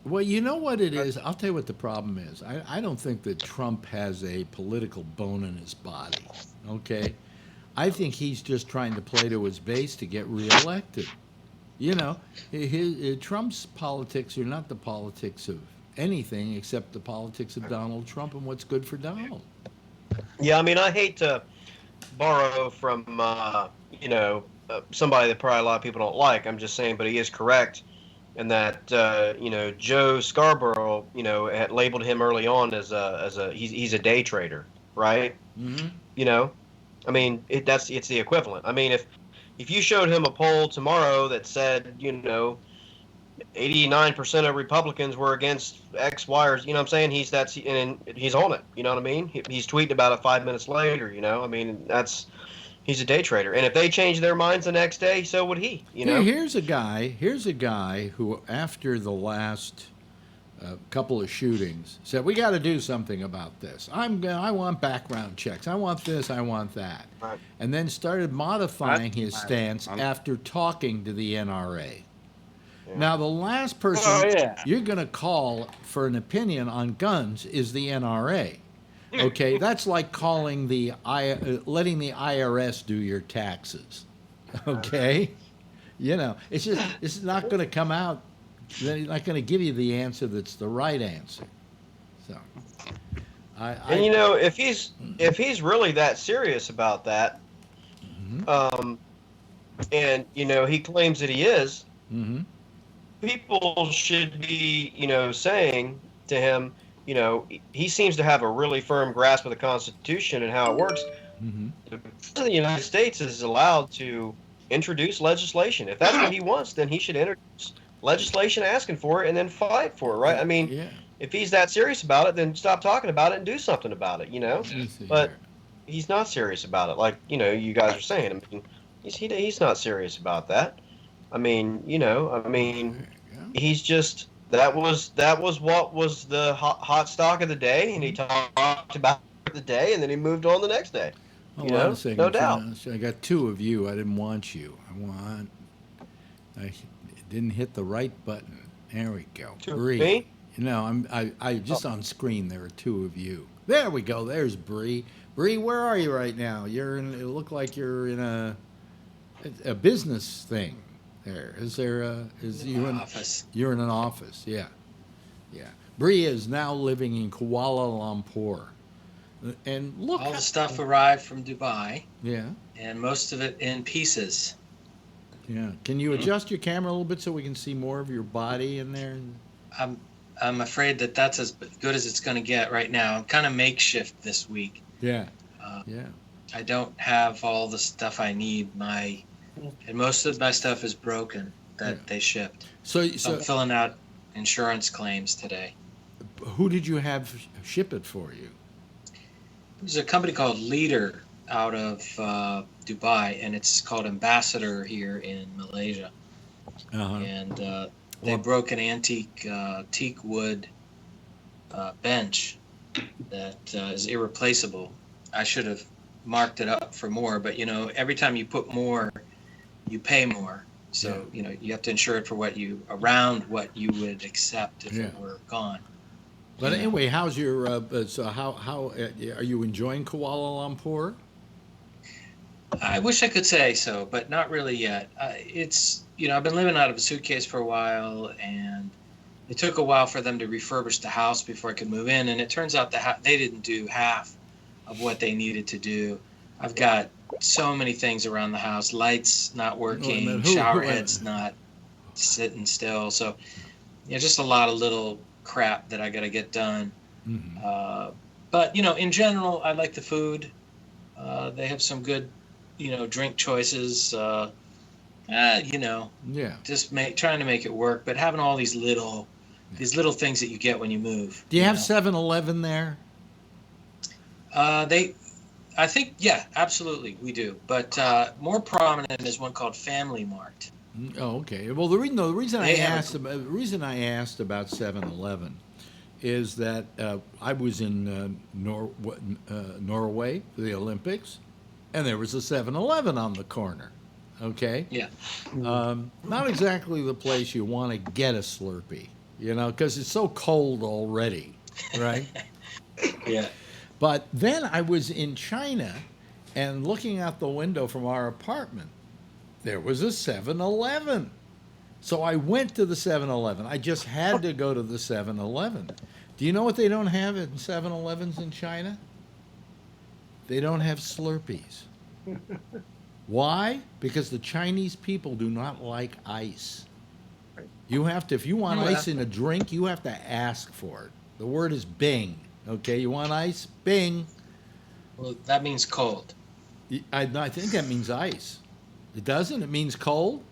Well, you know what it is? I'll tell you what the problem is. I don't think that Trump has a political bone in his body, okay? I think he's just trying to play to his base to get reelected. You know, Trump's politics are not the politics of anything except the politics of Donald Trump and what's good for Donald. Yeah, I mean, I hate to borrow from, somebody that probably a lot of people don't like. I'm just saying, but he is correct. And that Joe Scarborough, had labeled him early on as he's a day trader, right? Mm-hmm. You know, I mean it's the equivalent. I mean, if you showed him a poll tomorrow that said 89% of Republicans were against X, Y, or you know what I'm saying, he's on it. You know what I mean? He's tweeting about it 5 minutes later. I mean he's a day trader, and if they change their minds the next day, so would he. Here's a guy who, after the last couple of shootings, said we got to do something about this. I want background checks. I want this. I want that. Right. And then started modifying his stance after talking to the NRA. Yeah. Now, the last person you're going to call for an opinion on guns is the NRA. Okay, that's like calling letting the IRS do your taxes. Okay, it's not going to come out. They're not going to give you the answer that's the right answer. So, if he's really that serious about that, mm-hmm. And he claims that he is, mm-hmm. people should be saying to him. He seems to have a really firm grasp of the Constitution and how it works. Mm-hmm. The President of the United States is allowed to introduce legislation. If that's what he wants, then he should introduce legislation asking for it and then fight for it, right? I mean, if he's that serious about it, then stop talking about it and do something about it, But he's not serious about it, like, you guys are saying. I mean, he's not serious about that. I mean, he's just... That was what was the hot stock of the day, and he talked about the day, and then he moved on the next day. No doubt. I got two of you. I didn't want you. I didn't hit the right button. There we go. Bree. Me? I just on screen. There are two of you. There we go. There's Bree. Bree, where are you right now? It look like you're in a business thing. You're in an office? You're in an office, yeah. Bree is now living in Kuala Lumpur, and look. All the stuff arrived from Dubai. Yeah. And most of it in pieces. Yeah. Can you adjust your camera a little bit so we can see more of your body in there? I'm afraid that's as good as it's going to get right now. I'm kind of makeshift this week. Yeah. I don't have all the stuff I need. And most of my stuff is broken that they shipped. So I'm filling out insurance claims today. Who did you have ship it for you? There's a company called Leader out of Dubai, and it's called Ambassador here in Malaysia. Uh-huh. And they broke an antique teak wood bench that is irreplaceable. I should have marked it up for more, but every time you put more, you pay more. So, you have to insure it for around what you would accept if it were gone. But anyway, how's your, how are you enjoying Kuala Lumpur? I wish I could say so, but not really yet. It's, I've been living out of a suitcase for a while, and it took a while for them to refurbish the house before I could move in. And it turns out that they didn't do half of what they needed to do. I've got so many things around the house, lights not working, shower heads not sitting still. So, just a lot of little crap that I got to get done. Mm-hmm. But, in general, I like the food. They have some good, drink choices. Just trying to make it work, but having all these little things that you get when you move. Do you have 7-Eleven there? I think, yeah, absolutely, we do. But more prominent is one called Family Mart. Oh, okay. Well, the reason They have the reason I asked about 7-Eleven is that I was in Norway for the Olympics, and there was a 7-Eleven on the corner. Okay, Yeah. not exactly the place you want to get a Slurpee, because it's so cold already, right? Yeah. But then I was in China, and looking out the window from our apartment, there was a 7-Eleven. So I went to the 7-Eleven. I just had to go to the 7-Eleven. Do you know what they don't have in 7-Elevens in China? They don't have Slurpees. Why? Because the Chinese people do not like ice. You have to, if you want ice in a drink, you have to ask for it. The word is bing. Okay, you want ice? Bing. Well, that means cold. I think that means ice. It doesn't? It means cold?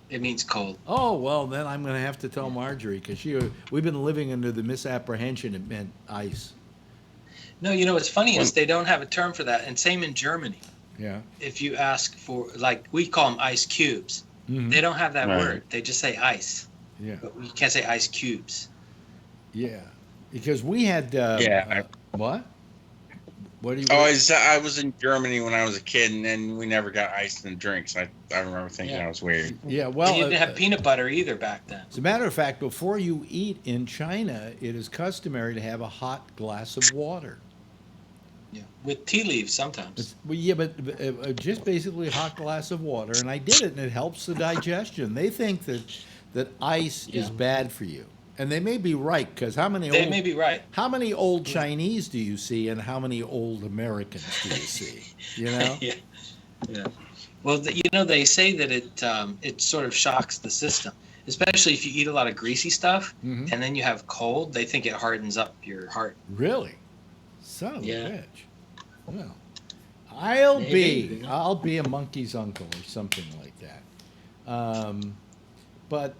It means cold. Oh, well, then I'm going to have to tell Marjorie, because we've been living under the misapprehension it meant ice. No, what's funny is they don't have a term for that, and same in Germany. Yeah. If you ask for, like, we call them ice cubes. Mhm. They don't have that Right. word. They just say ice. Yeah. But you can't say ice cubes. Yeah. Because we had. What? What do you. Oh, I was in Germany when I was a kid, and then we never got ice in the drinks. I remember thinking that was weird. Yeah, well. And you didn't have peanut butter either back then. As a matter of fact, before you eat in China, it is customary to have a hot glass of water. Yeah. With tea leaves sometimes. But just basically a hot glass of water, and I did it, and it helps the digestion. They think that ice is bad for you, and they may be right, because how many They may be right. how many old Chinese do you see, and how many old Americans do you see? Yeah. Yeah. Well, they say that it sort of shocks the system, especially if you eat a lot of greasy stuff, Mhm. and then you have cold. They think it hardens up your heart. Really? Son of a Yeah. bitch. Well, I'll Maybe. be a monkey's uncle or something like that. But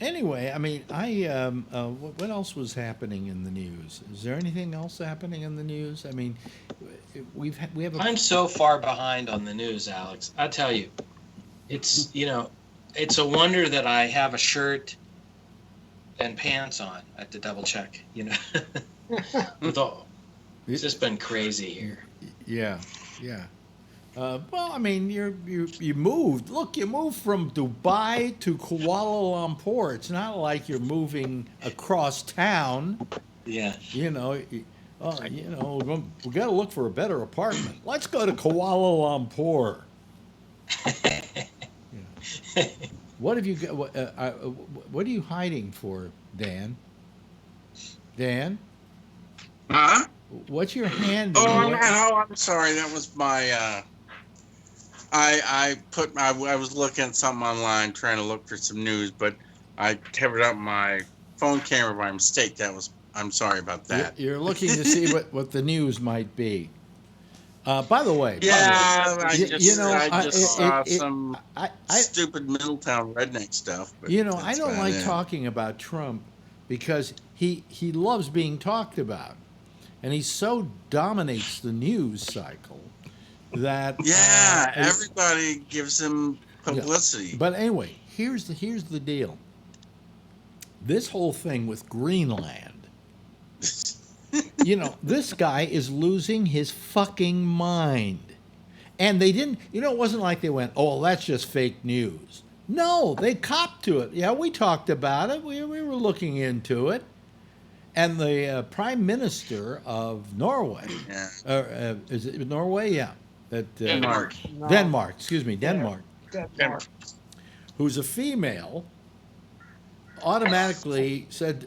anyway, I mean, what else was happening in the news? Is there anything else happening in the news? I mean, we have a. I'm so far behind on the news, Alex. I tell you, it's it's a wonder that I have a shirt and pants on. I have to double check. With all, it's just been crazy here. Yeah, yeah. Well, I mean, you moved. Look, you moved from Dubai to Kuala Lumpur. It's not like you're moving across town. Yeah. We got to look for a better apartment. Let's go to Kuala Lumpur. Yeah. What have you got? What are you hiding for, Dan? Dan, Huh? what's your hand? I'm sorry. That was my. I was looking at something online trying to look for some news, but I covered up my phone camera by mistake. I'm sorry about that. You're looking to see what the news might be. By the way, Yeah, I you- just, you know, I just saw it- some I stupid Middletown redneck stuff. But I that's don't about like it. talking about Trump because he loves being talked about, and he so dominates the news cycle that Yeah, everybody gives him publicity. But anyway, here's the deal. This whole thing with Greenland, this guy is losing his fucking mind. And they didn't, it wasn't like they went, oh, that's just fake news. No, they copped to it. Yeah, we talked about it. We were looking into it. And the Prime Minister of Norway, is it Norway? Yeah. Denmark. No. Denmark, excuse me, Denmark, Denmark. who's a female, automatically said,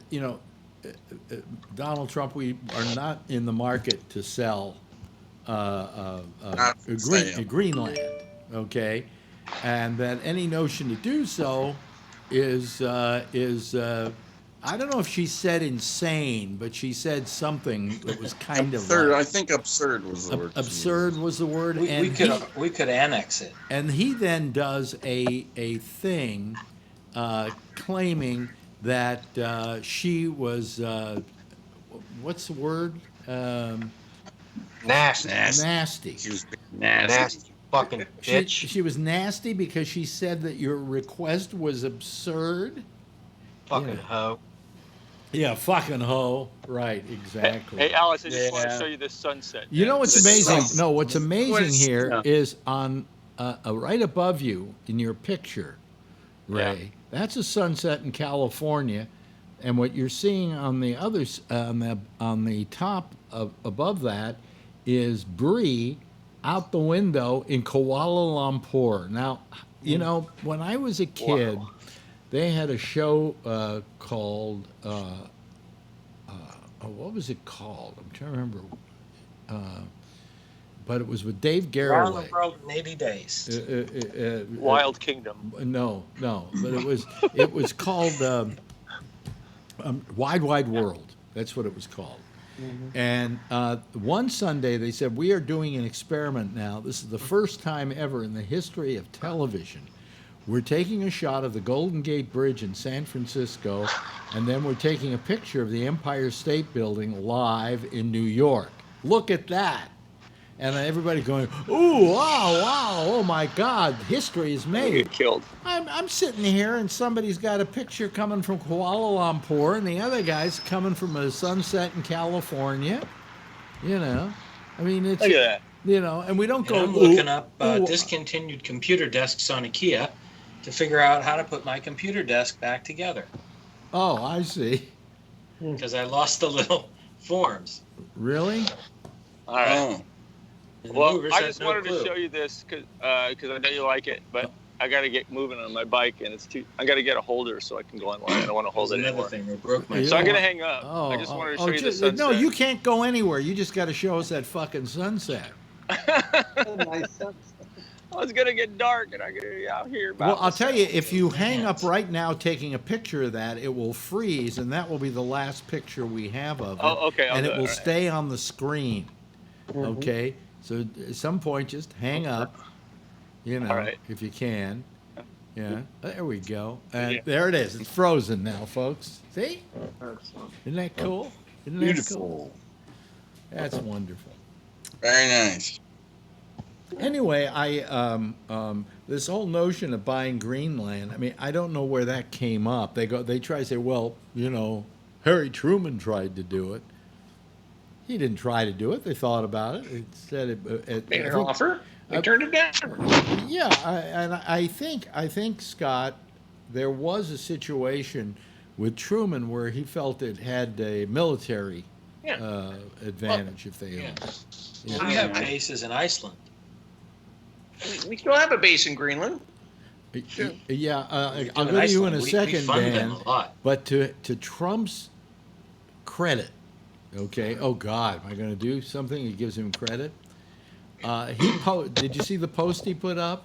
Donald Trump, we are not in the market to sell Greenland, okay? And that any notion to do so is I don't know if she said insane, but she said something that was kind Absurd. of I think absurd was the word. absurd was the word. We could annex it. And he then does a thing claiming that she was what's the word? Nasty. Nasty. She was nasty. Nasty fucking bitch. She was nasty because she said that your request was absurd. Fucking hoe. Yeah, fucking hoe. Right, exactly. Hey, Alice, I just want to Yeah. show you this sunset. You know what's amazing? No, what's amazing What's- here yeah. is on right above you in your picture, Ray. That's a sunset in California, and what you're seeing on the others on the top above that is Bree out the window in Kuala Lumpur. Now, you know, when I was a kid, they had a show called what was it called? I'm trying to remember. But it was with Dave Around Garroway. the world in 80 days. Wild Kingdom. No, but it was called Wide World. That's what it was called. And one Sunday they said, we are doing an experiment now. This is the first time ever in the history of television. We're taking a shot of the Golden Gate Bridge in San Francisco, and then we're taking a picture of the Empire State Building live in New York. Look at that. And everybody going, ooh, wow, oh my God, history is You made. get killed. I'm sitting here and somebody's got a picture coming from Kuala Lumpur and the other guy's coming from a sunset in California. You know, I mean, it's, Look at that. you know, and we don't And go, I'm looking up ooh. discontinued computer desks on IKEA to figure out how to put my computer desk back together Oh, I see. because I lost the little forms. Really? All right. Oh. And the Well, movers I had just no wanted clue. to show you this because I know you like it, but I got to get moving on my bike, and I got to get a holder so I can go online. I don't want to hold That's it another anymore. thing that broke my. Yeah. So I'm gonna hang up. Oh, I just wanted to show you the sunset. no, you can't go anywhere. You just got to show us that fucking sunset. Nice sunset. Oh, it's gonna get dark, and I'm gonna be out here. About Well, I'll tell you, if you my hang up hands. right now taking a picture of that, it will freeze, and that will be the last picture we have of it. Oh, okay, I'll And do it it, will all right. stay on the screen. Okay? So at some point, just hang up, you know, All right. if you can. Yeah, there we go. And Yeah. there it is. It's frozen now, folks. See? Isn't that cool? Isn't that Beautiful. cool? That's wonderful. Very nice. Anyway, this whole notion of buying Greenland, I mean, I don't know where that came up. They try to say, well, you know, Harry Truman tried to do it. He didn't try to do it. They thought about it. It said it. Made an offer. They turned it down. Yeah, I think Scott, there was a situation with Truman where he felt it had a military Yeah. advantage if they owned it. Yeah. We have bases in Iceland. We still have a base in Greenland. Yeah, I'll In go to you in Iceland, a we second, fund them Dan. a lot. But to Trump's credit, okay. Oh God, am I going to do something that gives him credit? Did you see the post he put up?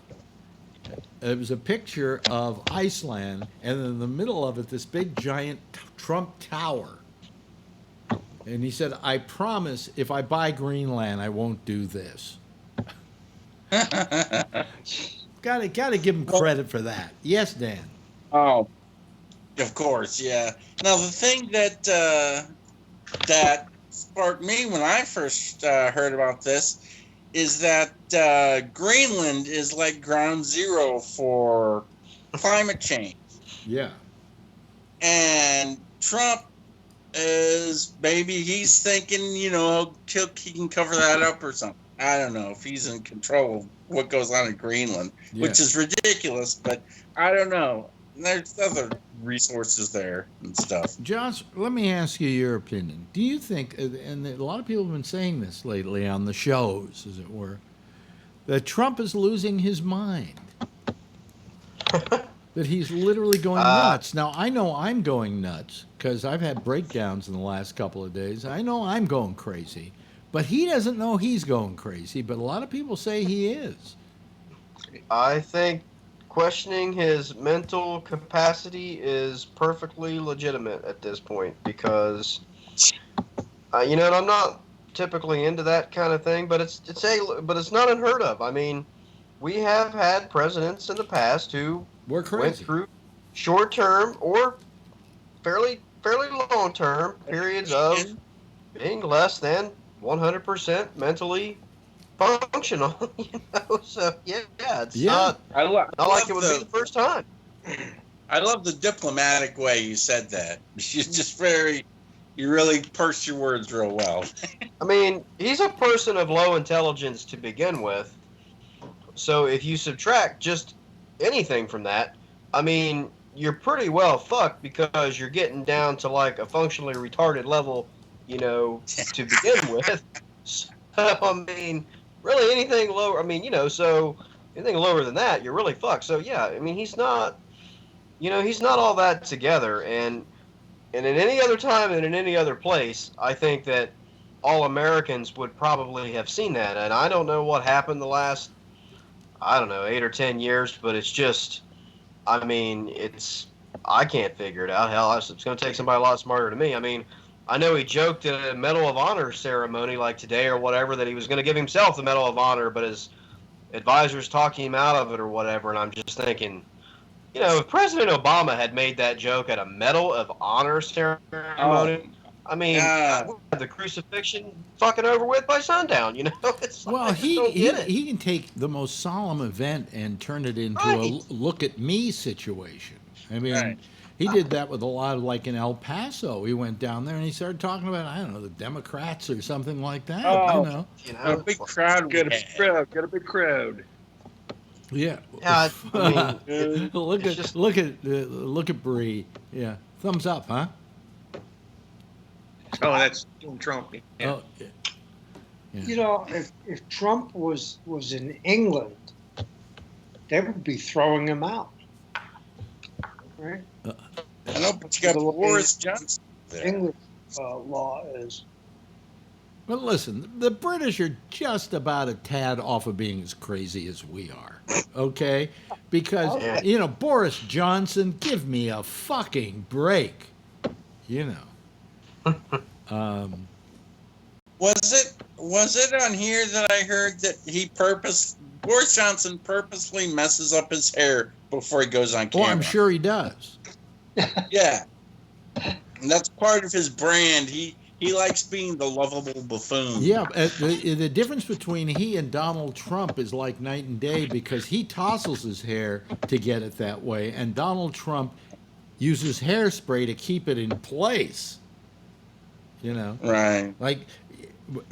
It was a picture of Iceland, and in the middle of it, this big giant Trump tower. And he said, "I promise, if I buy Greenland, I won't do this." Got to give him credit for that. Yes, Dan. Oh, of course, yeah. Now the thing that that sparked me when I first heard about this is that Greenland is like ground zero for climate change, Yeah. and Trump is maybe he's thinking, you know, he can cover that up or something. I don't know if he's in control of what goes on in Greenland, which Yeah. is ridiculous, but I don't know. There's other resources there and stuff. Josh, let me ask you your opinion. Do you think, and a lot of people have been saying this lately on the shows, as it were, that Trump is losing his mind? That he's literally going nuts. Now, I know I'm going nuts because I've had breakdowns in the last couple of days. I know I'm going crazy, but he doesn't know he's going crazy, but a lot of people say he is. I think questioning his mental capacity is perfectly legitimate at this point because, you know, and I'm not typically into that kind of thing, but it's not unheard of. I mean, we have had presidents in the past who We're went crazy. through short-term or fairly long-term periods of being less than 100% mentally functional. So yeah, it's Yeah. not I love like it would be the first time. I love the diplomatic way you said that. She's just very. You really pursed your words real well. I mean, he's a person of low intelligence to begin with. So if you subtract just anything from that, I mean, you're pretty well fucked because you're getting down to like a functionally retarded level, to begin with. So, I mean, really anything lower, so anything lower than that, you're really fucked. So, yeah, I mean, he's not all that together. And in any other time and in any other place, I think that all Americans would probably have seen that. And I don't know what happened the last, 8 or 10 years, but it's just, I can't figure it out. Hell, it's going to take somebody a lot smarter than me. I mean, I know he joked at a Medal of Honor ceremony like today or whatever that he was going to give himself the Medal of Honor, but his advisors talking him out of it or whatever. And I'm just thinking, if President Obama had made that joke at a Medal of Honor ceremony, the crucifixion fucking over with by sundown, It's Well, like, he can take the most solemn event and turn it into a Right. look at me situation. I mean, Right. he did that with a lot of, like in El Paso. He went down there and he started talking about, I don't know, the Democrats or something like that. Oh. A big crowd. Get a big crowd. Get a big crowd. Yeah. Yeah, I mean, look at Bree. Yeah. Thumbs up, huh? Oh, that's Trump. Yeah. Oh, yeah. If Trump was in England, they would be throwing him out. Right? I know, but you got Boris Johnson there. English law is. But listen, the British are just about a tad off of being as crazy as we are, okay? Because, Boris Johnson, give me a fucking break, Was it on here that I heard that Boris Johnson purposely messes up his hair before he goes on camera? Well, I'm sure he does. Yeah. And that's part of his brand. He likes being the lovable buffoon. Yeah, the difference between he and Donald Trump is like night and day because he tousles his hair to get it that way, and Donald Trump uses hairspray to keep it in place. Right. Like,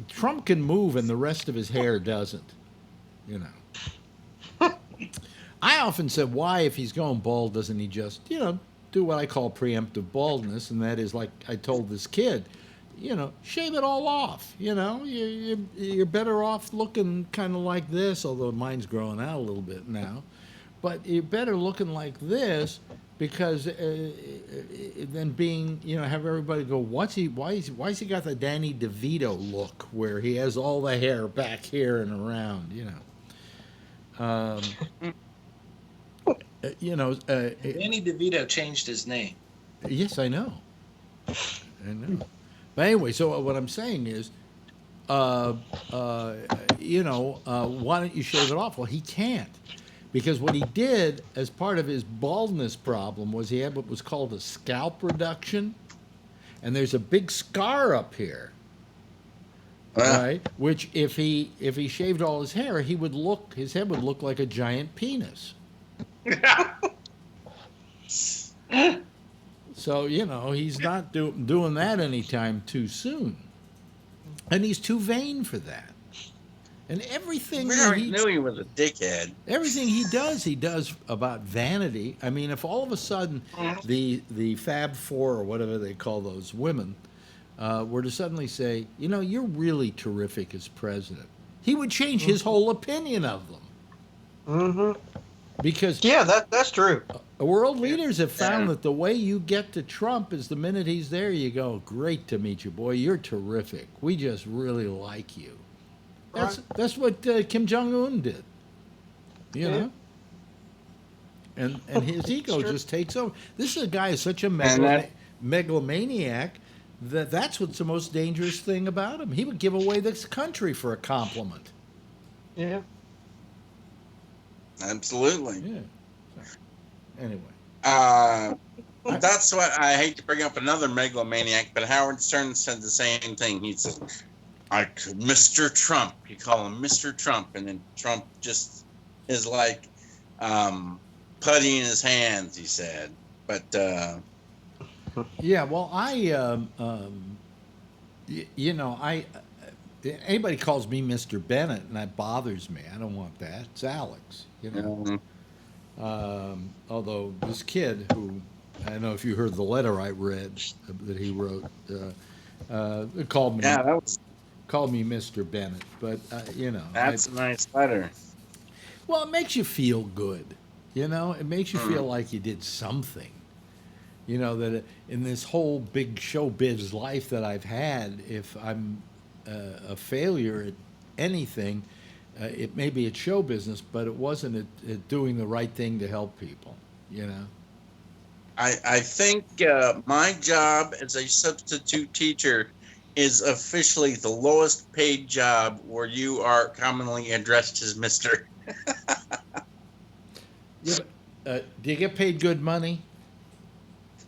Trump can move and the rest of his hair doesn't, I often said, why, if he's going bald, doesn't he just, do what I call preemptive baldness, and that is, like I told this kid, shave it all off. You're better off looking kind of like this, although mine's growing out a little bit now. But you're better looking like this because than being, have everybody go, why's he got the Danny DeVito look where he has all the hair back here and around, Danny DeVito changed his name. Yes, I know. But anyway, so what I'm saying is, why don't you shave it off? Well, he can't. Because what he did as part of his baldness problem was he had what was called a scalp reduction. And there's a big scar up here. Right? Which if he shaved all his hair, his head would look like a giant penis. So, he's not doing that anytime too soon. And he's too vain for that. And everything We already knew he was a dickhead. Everything he does about vanity. I mean, if all of a sudden the Fab Four or whatever they call those women were to suddenly say, you're really terrific as president, he would change his whole opinion of them. Mm-hmm. Because that's true. World leaders have found that the way you get to Trump is the minute he's there, you go, great to meet you, boy. You're terrific. We just really like you. That's what Kim Jong-un did. You know? And his ego just takes over. This is a guy who's such a megalomaniac that's what's the most dangerous thing about him. He would give away this country for a compliment. Yeah. Absolutely. Yeah. Anyway. That's what I hate to bring up another megalomaniac, but Howard Stern said the same thing. He said, like Mr. Trump. You call him Mr. Trump, and then Trump just is like putty in his hands. He said, but Yeah, well, anybody calls me Mr. Bennett, and that bothers me. I don't want that. It's Alex, you know. Although this kid, who I don't know if you heard the letter I read that he wrote, called me Mr. Bennett, but that's a nice letter. well, it makes you feel good, you know. It makes you feel like you did something. You know, that in this whole big showbiz life that I've had, if I'm a failure at anything, it may be at show business, but it wasn't at doing the right thing to help people, you know? I think my job as a substitute teacher is officially the lowest paid job where you are commonly addressed as Mr. Yeah, but, do you get paid good money?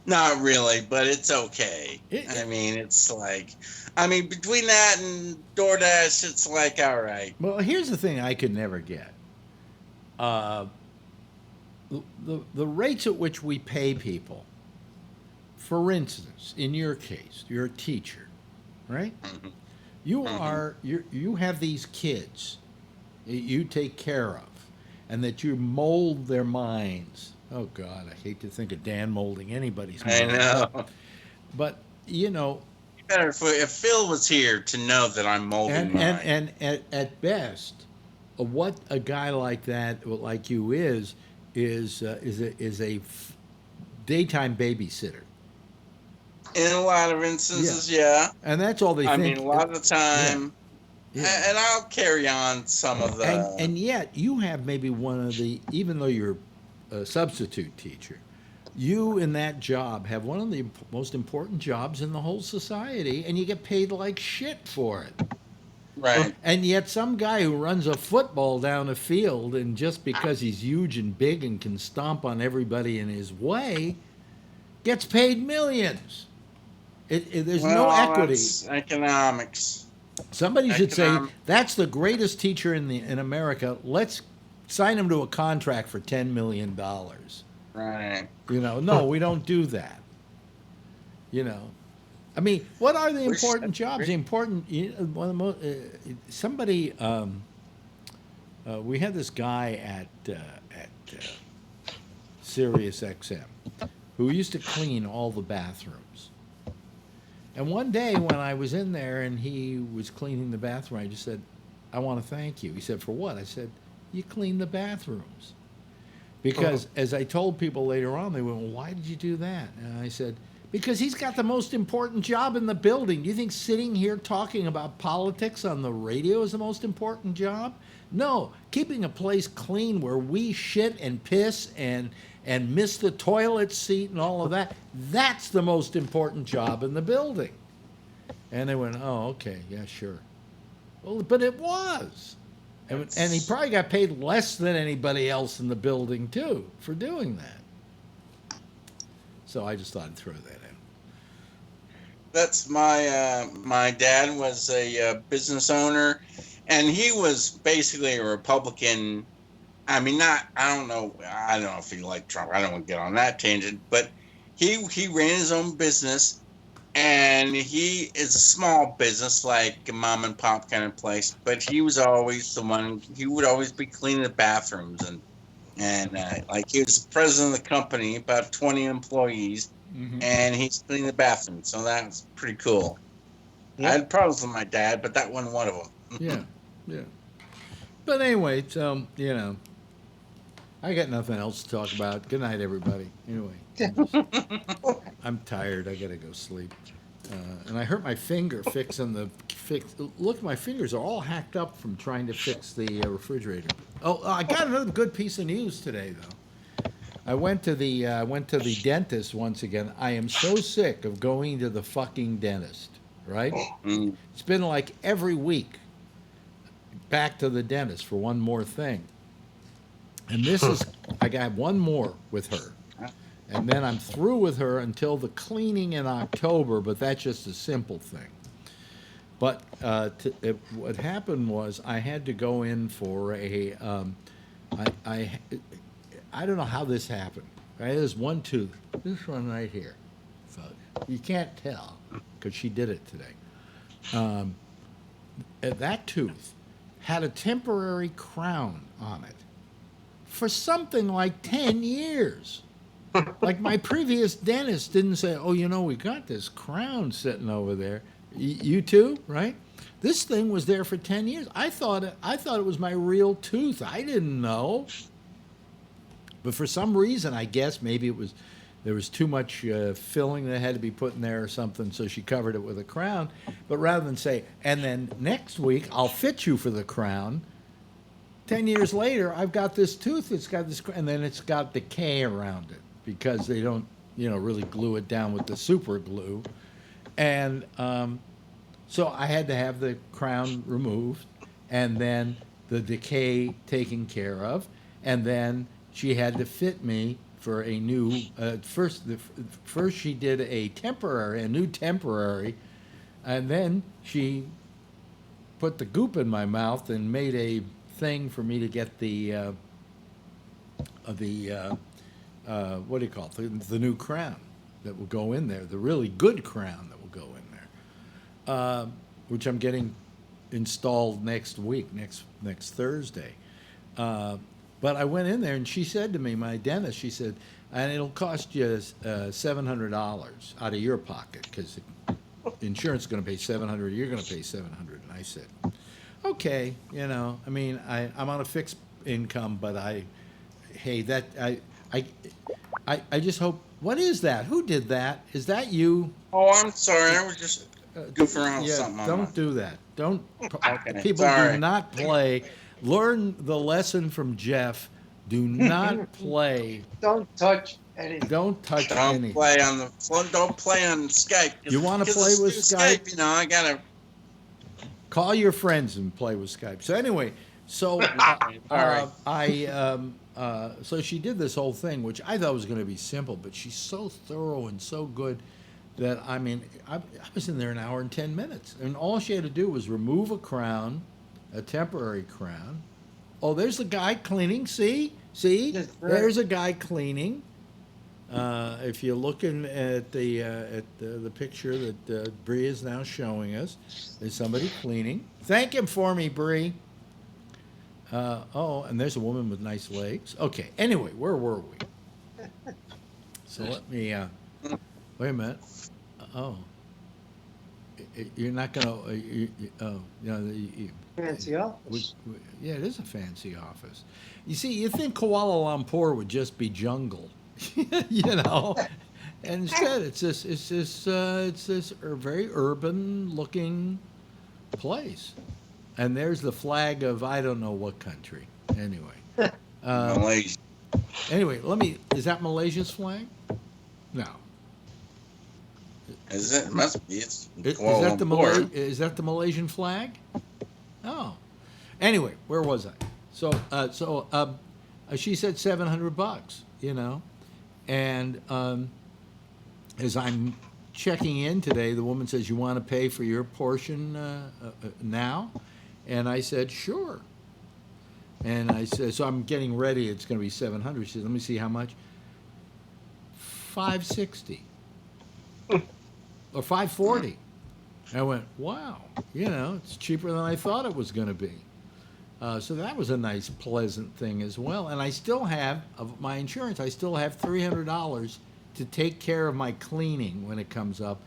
Not really, but it's okay. I mean, it's like, between that and DoorDash, it's like, all right. Well, here's the thing I could never get. The rates at which we pay people, for instance, in your case, you're a teacher, right? Mm-hmm. You have these kids that you take care of, and that you mold their minds. Oh God, I hate to think of Dan molding anybody's mind. I know. But you know, better if Phil was here to know that I'm molding mine. And at best, what a guy like that, like you, is a daytime babysitter. In a lot of instances, yeah. And that's all they think. I mean, a lot of the time. Yeah. And I'll carry on some of the. And yet, you have maybe one of the, even though you're a substitute teacher, you in that job have one of the most important jobs in the whole society, and you get paid like shit for it. Right. And yet some guy who runs a football down a field, and just because he's huge and big and can stomp on everybody in his way, gets paid millions. There's no equity. That's economics. Somebody should say, that's the greatest teacher in America. Let's sign him to a contract for $10 million. Right. You know, no, we don't do that. You know, I mean, what are the important jobs? The important, one of the most, somebody, we had this guy at Sirius XM who used to clean all the bathrooms. And one day when I was in there and he was cleaning the bathroom, I just said, I want to thank you. He said, for what? I said, you clean the bathrooms. Because as I told people later on, they went, well, why did you do that? And I said, because he's got the most important job in the building. Do you think sitting here talking about politics on the radio is the most important job? No, keeping a place clean where we shit and piss and miss the toilet seat and all of that, that's the most important job in the building. And they went, oh, okay, yeah, sure. Well, but it was. And he probably got paid less than anybody else in the building, too, for doing that. So I just thought I'd throw that in. That's my dad was a business owner, and he was basically a Republican. I mean, I don't know if he liked Trump. I don't want to get on that tangent, but he ran his own business, and he is a small business, like a mom and pop kind of place. But he was always the one. He would always be cleaning the bathrooms, and like he was the president of the company, about 20 employees, and he's cleaning the bathrooms. So that was pretty cool. Yeah. I had problems with my dad, but that wasn't one of them. Yeah. But anyway, so you know, I got nothing else to talk about. Good night, everybody. Anyway, I'm tired. I gotta go sleep. And I hurt my finger fixing the Look, my fingers are all hacked up from trying to fix the refrigerator. Oh, I got another good piece of news today, though. I went to the dentist once again. I am so sick of going to the fucking dentist. Right? It's been like every week. Back to the dentist for one more thing. And this is, I got one more with her. And then I'm through with her until the cleaning in October, but that's just a simple thing. But what happened was I had to go in for a. I don't know how this happened. Right? There's one tooth. This one right here, folks. You can't tell because she did it today. That tooth had a temporary crown on it for something like 10 years. Like my previous dentist didn't say, "Oh, we got this crown sitting over there." You too, right? This thing was there for 10 years. I thought it was my real tooth. I didn't know. But for some reason, I guess maybe there was too much filling that had to be put in there or something, so she covered it with a crown. But rather than say, "And then next week I'll fit you for the crown," 10 years later, I've got this tooth. It's got this, and then it's got decay around it because they don't, really glue it down with the super glue. And so I had to have the crown removed, and then the decay taken care of, and then she had to fit me for a new. First she did a new temporary, and then she put the goop in my mouth and made a thing for me to get the what do you call it? The new crown that will go in there, the really good crown that will go in there, which I'm getting installed next week, next Thursday. But I went in there and she said to me, my dentist, she said, "And it'll cost you $700 out of your pocket because insurance is going to pay $700. You're going to pay $700." And I said, "Okay, I'm on a fixed income, but I just hope." What is that? Who did that? Is that you? Oh, I'm sorry. I was just goofing around with something. Don't do that. Don't. Okay, People sorry. do not play. Learn the lesson from Jeff. Do not play. Don't touch anything. Don't touch Don't anything. play on the phone. Don't play on Skype. You want to play with Skype? I gotta Call your friends and play with Skype. So anyway, so so she did this whole thing, which I thought was going to be simple, but she's so thorough and so good that I was in there an hour and 10 minutes, and all she had to do was remove a crown, a temporary crown. Oh, there's the guy cleaning. See, there's a guy cleaning. If you're looking at the picture that Bree is now showing us, there's somebody cleaning. Thank him for me, Bree. And there's a woman with nice legs. Okay, anyway, where were we? So let me, wait a minute. You're not going to, Fancy office. yeah, it is a fancy office. You see, you think Kuala Lumpur would just be jungle. And instead it's this very urban looking place, and there's the flag of I don't know what country. Anyway, Malaysia. Anyway, is that Malaysia's flag? No. Is it? Must be. It's Is Kuala that the Lumpur. Is that the Malaysian flag? Oh. Anyway, where was I? So she said $700, And as I'm checking in today, the woman says, "You want to pay for your portion now?" And I said, "Sure." And I said, "So I'm getting ready. It's going to be $700." She said, "Let me see how much." $560 or $540. I went, "Wow, it's cheaper than I thought it was going to be." So that was a nice, pleasant thing as well. And I still have, of my insurance, I still have $300 to take care of my cleaning when it comes up.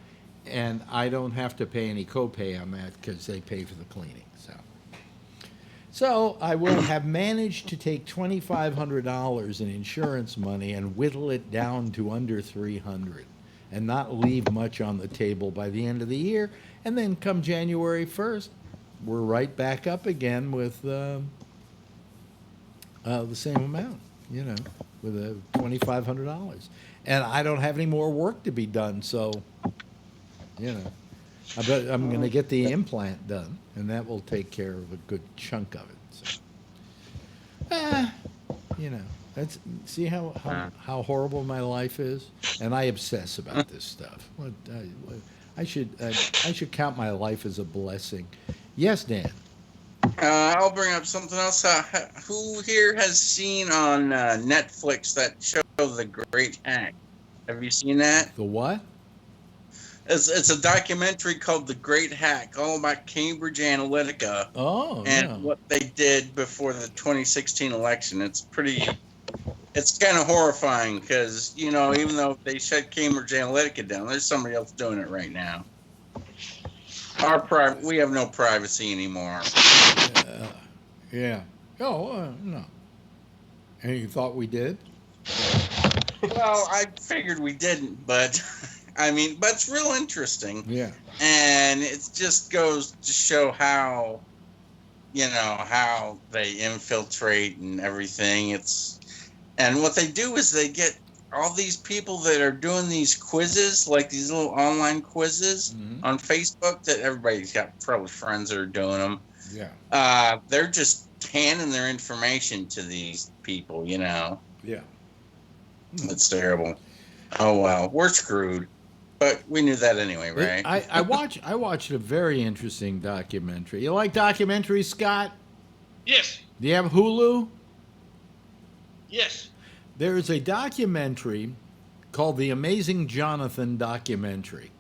And I don't have to pay any copay on that because they pay for the cleaning. So I will have managed to take $2,500 in insurance money and whittle it down to under $300 and not leave much on the table by the end of the year. And then come January 1st, we're right back up again with the same amount, with $2,500. And I don't have any more work to be done, so, I bet I'm going to get the implant done, and that will take care of a good chunk of it. So, that's see how horrible my life is, and I obsess about this stuff. I should count my life as a blessing. Yes, Dan. I'll bring up something else. Who here has seen on Netflix that show, The Great Hack? Have you seen that? The what? It's a documentary called The Great Hack, all about Cambridge Analytica and what they did before the 2016 election. It's kind of horrifying because, even though they shut Cambridge Analytica down, there's somebody else doing it right now. We have no privacy anymore. Yeah. Oh, no. And you thought we did? Well, I figured we didn't, but but it's real interesting. Yeah. And it just goes to show how they infiltrate and everything. And what they do is they get all these people that are doing these quizzes, like these little online quizzes on Facebook that everybody's got probably friends that are doing them. Yeah. They're just handing their information to these people, Yeah. It's terrible. Oh, well, we're screwed. But we knew that anyway, right? I watched a very interesting documentary. You like documentaries, Scott? Yes. Do you have Hulu? Yes. There is a documentary called The Amazing Jonathan Documentary.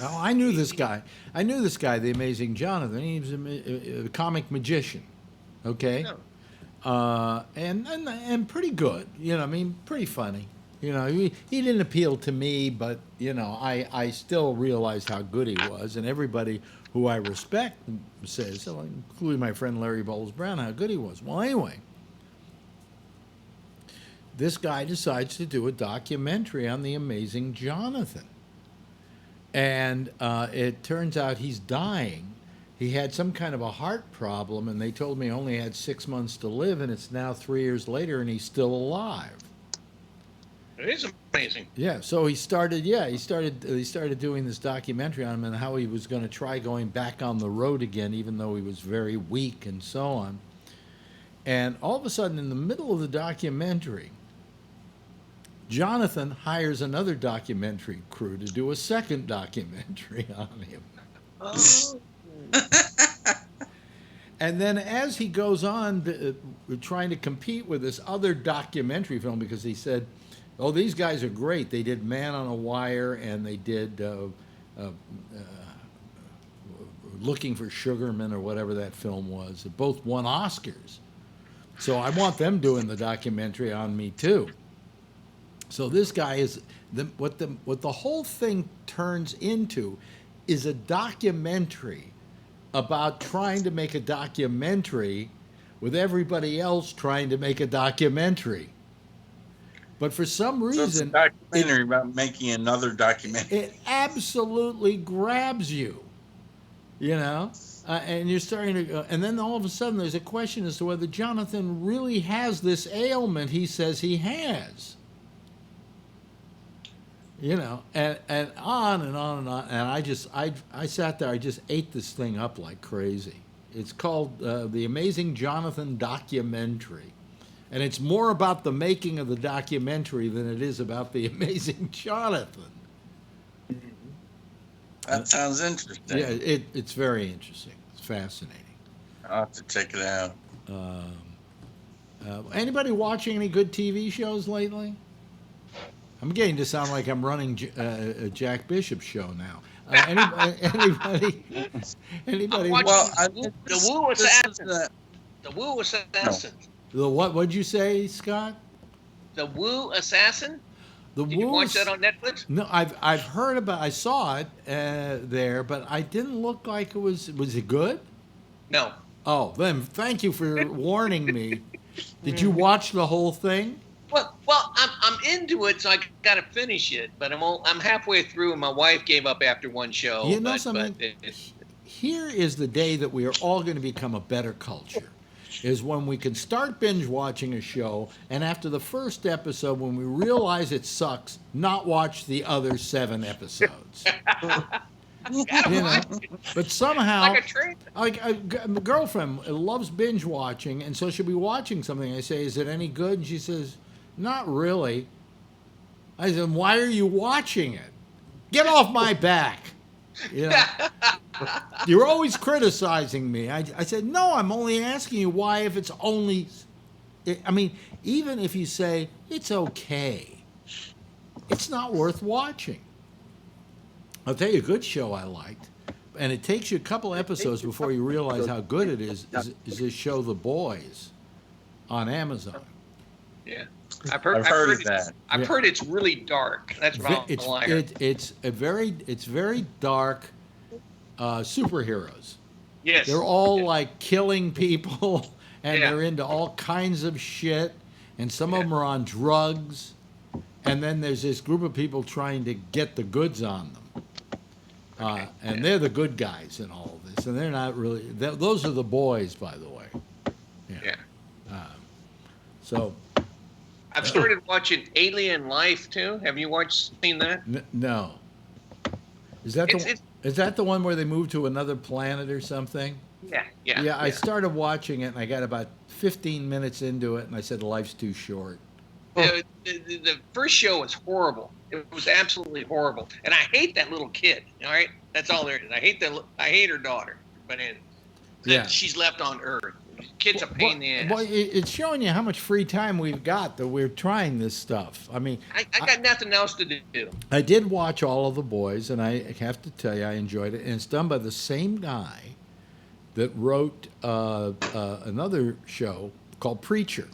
Oh, I knew this guy. The Amazing Jonathan. He was a comic magician. Okay? No. And pretty good. Pretty funny. He didn't appeal to me, but, I still realized how good he was. And everybody who I respect says, including my friend Larry Bowles Brown, how good he was. Well, anyway, this guy decides to do a documentary on the Amazing Jonathan. And it turns out he's dying. He had some kind of a heart problem, and they told me he only had 6 months to live, and it's now 3 years later, and he's still alive. It is amazing. Yeah, so he started doing this documentary on him and how he was going to try going back on the road again, even though he was very weak and so on. And all of a sudden, in the middle of the documentary, Jonathan hires another documentary crew to do a second documentary on him. Oh. And then as he goes on trying to compete with this other documentary film, because he said, oh, these guys are great. They did Man on a Wire, and they did Looking for Sugarman, or whatever that film was. They both won Oscars. So I want them doing the documentary on me, too. So this guy is, what the whole thing turns into is a documentary about trying to make a documentary with everybody else trying to make a documentary. But for some reason, it's a documentary about making another documentary. It absolutely grabs you, and you're starting to go, and then all of a sudden there's a question as to whether Jonathan really has this ailment he says he has. And on and on and on. And I sat there, I just ate this thing up like crazy. It's called The Amazing Jonathan Documentary. And it's more about the making of the documentary than it is about the Amazing Jonathan. That sounds interesting. Yeah, it's very interesting. It's fascinating. I'll have to check it out. Anybody watching any good TV shows lately? I'm getting to sound like I'm running a Jack Bishop show now. Anybody? Well, the Woo Assassin. The Woo Assassin. The what? What'd you say, Scott? The Woo Assassin. Did you watch that on Netflix? No, I've heard about. I saw it there, but I didn't look like it was. Was it good? No. Oh, then thank you for warning me. Did you watch the whole thing? Well, I'm into it, so I got to finish it. But I'm halfway through, and my wife gave up after one show. You know something? Here is the day that we are all going to become a better culture. Is when we can start binge watching a show, and after the first episode, when we realize it sucks, not watch the other 7 episodes. But somehow, like a girlfriend loves binge watching, and so she'll be watching something. I say, "Is it any good?" And she says, "Not really." I said, "Why are you watching it?" Get off my back. You know, you're always criticizing me. I said, no, I'm only asking you why if it's only, I mean, even if you say it's okay, it's not worth watching. I'll tell you a good show I liked, and it takes you a couple episodes before you realize how good it is this show, The Boys, on Amazon. Yeah. I've heard of that. I've heard it's really dark. That's what I heard. It's very dark superheroes. Yes. They're all like killing people, and Yeah. they're into all kinds of shit, and some of them are on drugs, and then there's this group of people trying to get the goods on them, and they're the good guys in all of this, and they're not really. Those are the boys, by the way. Yeah. So. I've started watching Alien Life too. Have you seen that? No. Is that the one where they move to another planet or something? Yeah. Yeah, I started watching it, and I got about 15 minutes into it, and I said, life's too short. The first show was horrible. It was absolutely horrible, and I hate that little kid. All right, that's all there is. I hate her daughter, but she's left on Earth. Kid's a pain in the ass. Well, it's showing you how much free time we've got that we're trying this stuff. I mean, I got nothing else to do. I did watch all of The Boys, and I have to tell you, I enjoyed it. And it's done by the same guy that wrote another show called Preacher.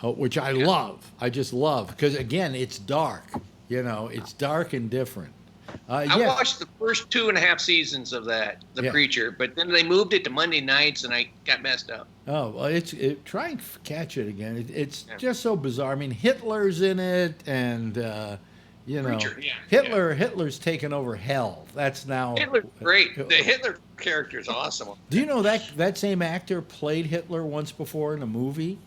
Which I love. I just love, because again, it's dark. You know, it's dark and different. I watched the first 2.5 seasons of that, The Preacher, but then they moved it to Monday nights, and I got messed up. Oh, well, try and catch it again. It's just so bizarre. I mean, Hitler's in it, and you know, Preacher, Hitler's taken over hell. That's now. Hitler's great. The Hitler character is awesome. Do you know that same actor played Hitler once before in a movie?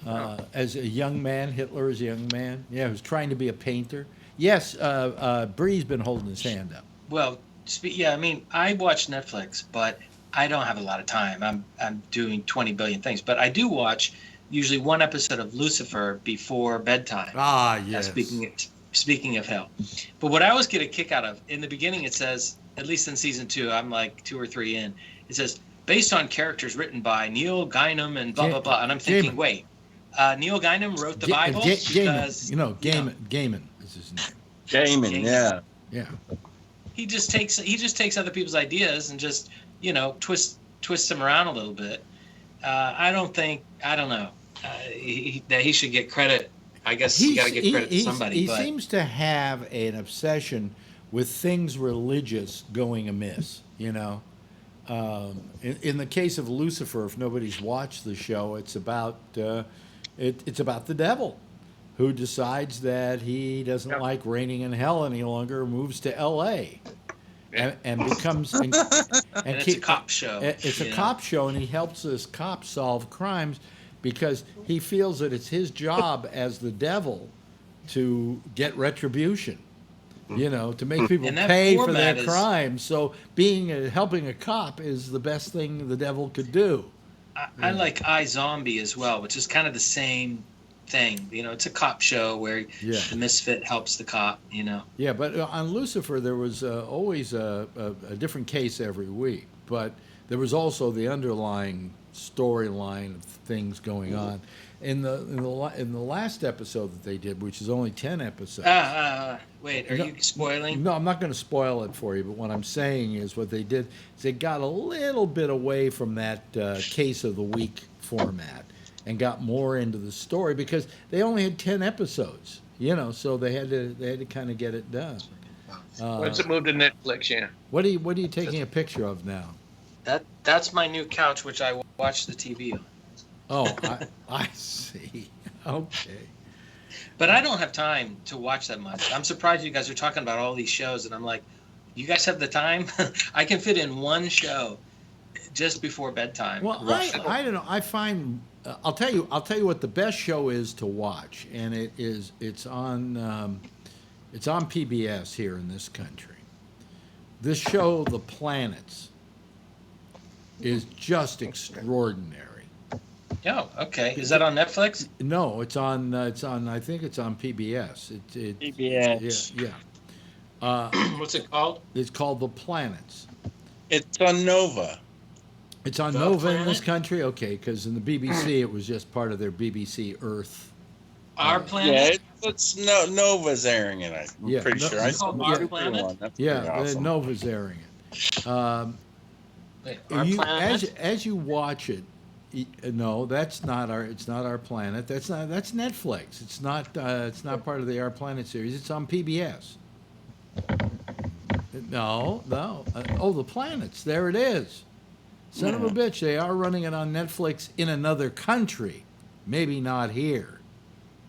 As a young man, Hitler as a young man. Yeah, who's trying to be a painter. Yes, Bree's been holding his hand up. Well, I mean, I watch Netflix, but I don't have a lot of time. I'm doing 20 billion things, but I do watch usually one episode of Lucifer before bedtime. Ah, yes. Speaking of hell, but what I always get a kick out of, in the beginning it says, at least in season 2, I'm like 2 or 3 in, it says based on characters written by Neil Gaiman and blah blah blah, and I'm thinking, wait, Neil Gaiman wrote the Bible? Gaiman. His name. Gaiman, yeah. He just takes other people's ideas and just twists them around a little bit. I don't know that he should get credit. I guess you got to give credit to somebody. He seems to have an obsession with things religious going amiss. You know, in the case of Lucifer, if nobody's watched the show, it's about the devil, who decides that he doesn't like reigning in hell any longer, moves to L.A. and becomes and it's a cop show. It's a cop show, and he helps this cop solve crimes because he feels that it's his job as the devil to get retribution. You know, to make people pay for their crimes. So helping a cop is the best thing the devil could do. I like iZombie as well, which is kind of the same thing. You know, it's a cop show where the misfit helps the cop, you know. Yeah, but on Lucifer, there was always a different case every week. But there was also the underlying storyline of things going on. In the last episode that they did, which is only 10 episodes. Wait, are you spoiling? No, I'm not going to spoil it for you. But what I'm saying is, what they did is they got a little bit away from that case of the week format and got more into the story because they only had 10 episodes. You know, so they had to kind of get it done. Once it moved to Netflix, yeah. What are you taking a picture of now? That's my new couch, which I watch the TV on. Oh, I see. Okay. But I don't have time to watch that much. I'm surprised you guys are talking about all these shows, and I'm like, you guys have the time? I can fit in one show just before bedtime. Well, I don't know. I find I'll tell you what the best show is to watch, and it's on PBS here in this country. This show, The Planets, is just extraordinary. Oh, okay. Is that on Netflix? No, it's on. I think it's on PBS. PBS. Yeah. What's it called? It's called The Planets. It's on Nova. It's on The Nova in this Planet? country? Okay, because in the BBC it was just part of their BBC Earth. Our Yeah, Planet? it's Nova's airing it. I'm Yeah, pretty no- sure. I It's saw called the Our Super Planet? one. That's Yeah, pretty awesome. Nova's airing it. Wait, Our Planet? As you watch it, no, that's not our. It's not Our Planet. That's Netflix. It's not part of the Our Planet series. It's on PBS. No. The Planets. There it is. Son of a bitch. They are running it on Netflix in another country. Maybe not here,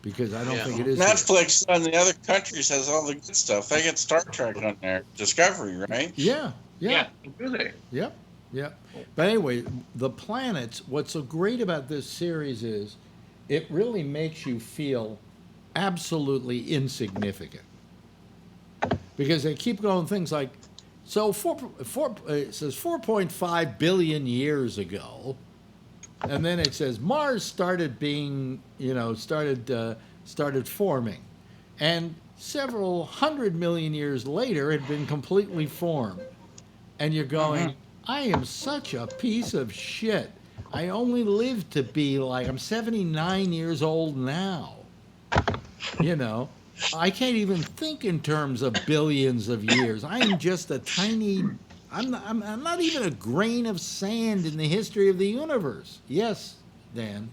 because I don't think it is. Here. Netflix on the other countries has all the good stuff. They get Star Trek on there, Discovery, right? Yeah. Do they? Yep. But anyway, The Planets, what's so great about this series is it really makes you feel absolutely insignificant. Because they keep going things like, so it says 4.5 billion years ago, and then it says Mars started being, started forming. And several 100 million years later, it had been completely formed. And you're going, I am such a piece of shit. I only lived to be I'm 79 years old now. I can't even think in terms of billions of years. I am just a tiny, I'm not even a grain of sand in the history of the universe. Yes, Dan.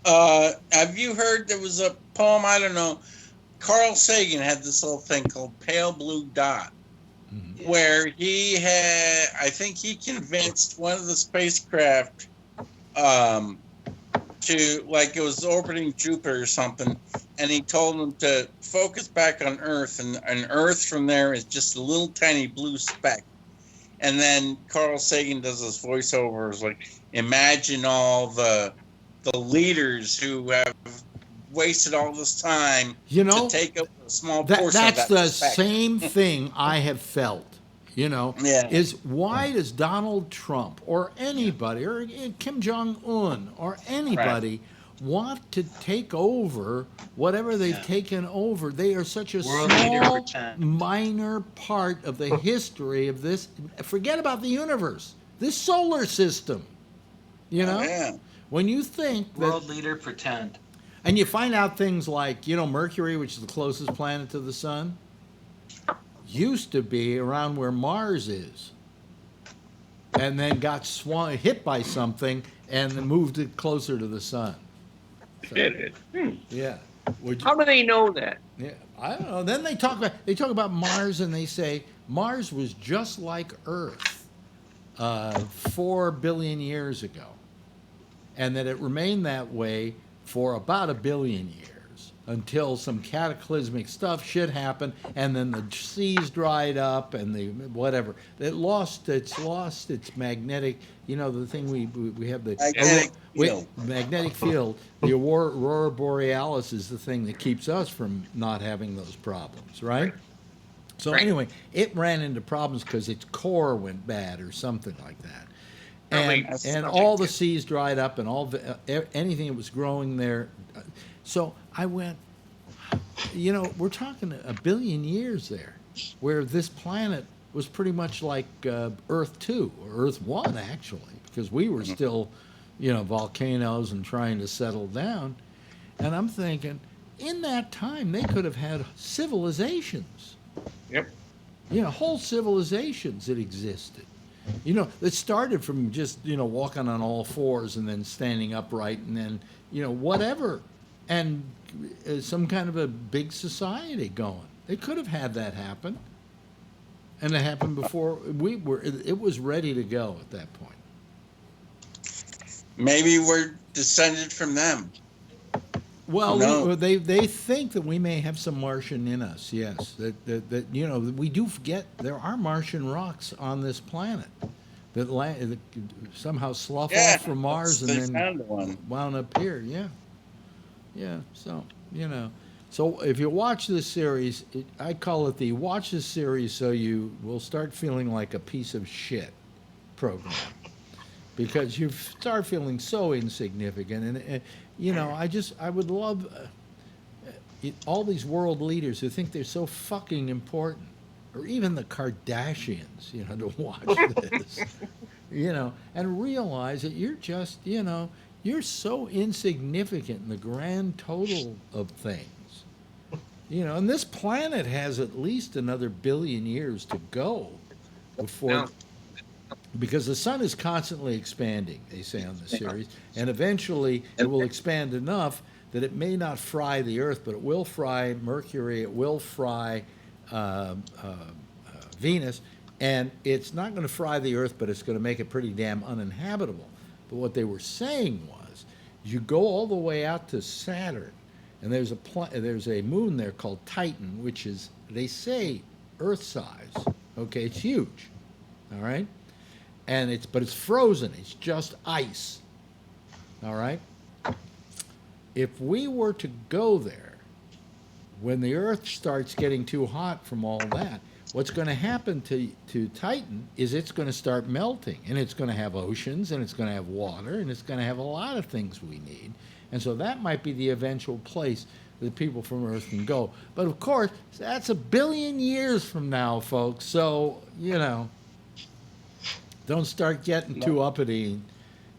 Have you heard there was a poem, I don't know, Carl Sagan had this little thing called Pale Blue Dot, where I think he convinced one of the spacecraft to, it was orbiting Jupiter or something, and he told them to focus back on Earth, and Earth from there is just a little tiny blue speck. And then Carl Sagan does this voiceover, it's like, imagine all the leaders who have wasted all this time to take up a small portion that's of that the speck. same thing I have felt. Is why does Donald Trump or anybody or Kim Jong-un or anybody want to take over whatever they've taken over? They are such a small, minor part of the history of this. Forget about the universe, this solar system. When you think World leader pretend. And you find out things like, Mercury, which is the closest planet to the sun, used to be around where Mars is, and then got hit by something and then moved it closer to the sun. Did it? Yeah. How do they know that? Yeah, I don't know. Then they talk about Mars, and they say Mars was just like Earth 4 billion years ago, and that it remained that way for about 1 billion years until some cataclysmic shit happened, and then the seas dried up and the whatever. It lost its magnetic. The thing we have the magnetic field. The aurora borealis is the thing that keeps us from not having those problems, right? So anyway, it ran into problems because its core went bad or something like that. And all the seas dried up, and anything that was growing there. So I went, we're talking 1 billion years there, where this planet was pretty much like Earth 2, or Earth 1, actually, because we were still, volcanoes and trying to settle down. And I'm thinking, in that time, they could have had civilizations. Yep. Whole civilizations that existed. It started from just, walking on all fours and then standing upright and then, whatever. And some kind of a big society going. They could have had that happen. And it happened before it was ready to go at that point. Maybe we're descended from them. Well, No. they think that we may have some Martian in us, yes. That we do forget there are Martian rocks on this planet that somehow slough off from Mars and then wound up here, Yeah, so, So if you watch this series, I call it watch this series so you will start feeling like a piece of shit program. Because you start feeling so insignificant. And I would love, all these world leaders who think they're so fucking important, or even the Kardashians, to watch this, and realize that you're just, you're so insignificant in the grand total of things. And this planet has at least another billion years to go before. No. Because the sun is constantly expanding, they say on the series, and eventually it will expand enough that it may not fry the Earth, but it will fry Mercury, it will fry Venus, and it's not going to fry the Earth, but it's going to make it pretty damn uninhabitable. But what they were saying was, you go all the way out to Saturn, and there's a moon there called Titan, which is, they say, Earth size. Okay, it's huge. All right, but it's frozen. It's just ice. All right. If we were to go there, when the Earth starts getting too hot from all that, what's going to happen to Titan is it's going to start melting, and it's going to have oceans, and it's going to have water, and it's going to have a lot of things we need. And so that might be the eventual place that people from Earth can go. But of course, that's a billion years from now, folks. So, don't start getting too uppity.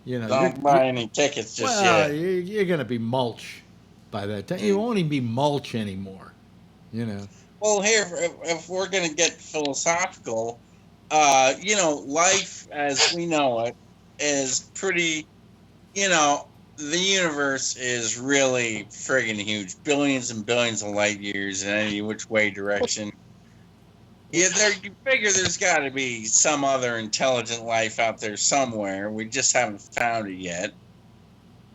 Don't buy any tickets just yet. You're going to be mulch by that time. You won't even be mulch anymore. Well, here, if we're going to get philosophical, life as we know it is pretty, the universe is really friggin' huge. Billions and billions of light years in any which way direction. Yeah, you figure there's got to be some other intelligent life out there somewhere. We just haven't found it yet.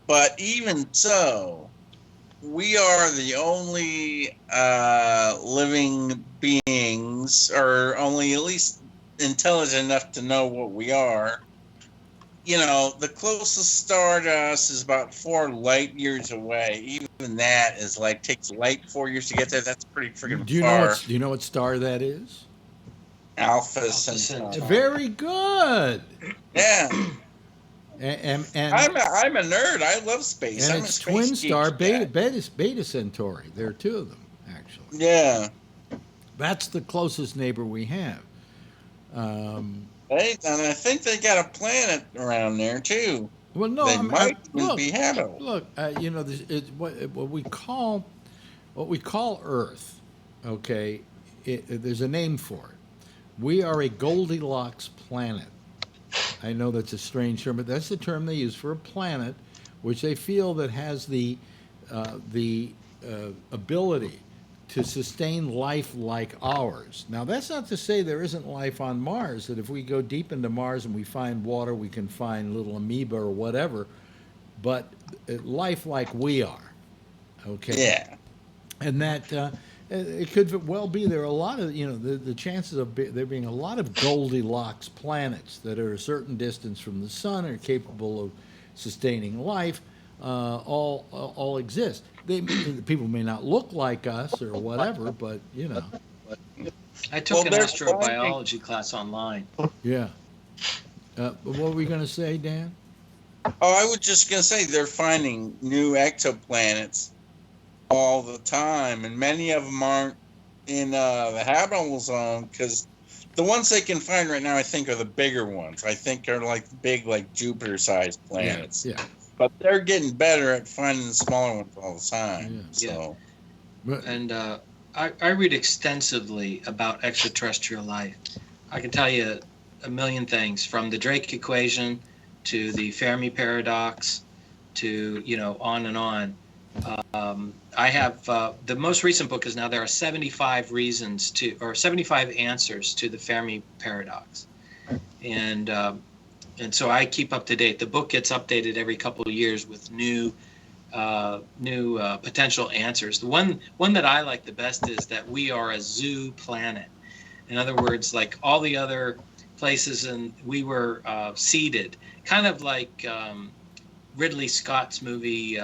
But even so, we are the only living beings, or only at least intelligent enough to know what we are. The closest star to us is about 4 light years away. Even that is takes light 4 years to get there. That's pretty freaking far. Do you know what star that is? Alpha Centauri. Very good. Yeah. And I'm a nerd. I love space. And I'm it's a twin space star geek. Beta Centauri. There are 2 of them, actually. Yeah. That's the closest neighbor we have. And I think they got a planet around there too. Well, no, they might be habitable. Look, it's what we call Earth. Okay, there's a name for it. We are a Goldilocks planet. I know that's a strange term, but that's the term they use for a planet, which they feel that has the ability to sustain life like ours. Now, that's not to say there isn't life on Mars, that if we go deep into Mars and we find water, we can find little amoeba or whatever, but life like we are, okay? Yeah. And that it could well be there are a lot of, the chances of there being a lot of Goldilocks planets that are a certain distance from the sun, are capable of sustaining life, all exist. People may not look like us or whatever, but I took an astrobiology class online. Yeah. What were we going to say, Dan? Oh, I was just going to say they're finding new exoplanets all the time, and many of them aren't in the habitable zone, because the ones they can find right now, I think, are the bigger ones. I think are big, Jupiter-sized planets. Yeah. But they're getting better at finding the smaller ones all the time. Yeah. So. And I read extensively about extraterrestrial life. I can tell you a million things, from the Drake equation to the Fermi paradox to, on and on. I have the most recent book is now there are 75 answers to the Fermi paradox. And so I keep up to date. The book gets updated every couple of years with new potential answers. The one that I like the best is that we are a zoo planet. In other words, like all the other places, and we were seeded, kind of like Ridley Scott's movie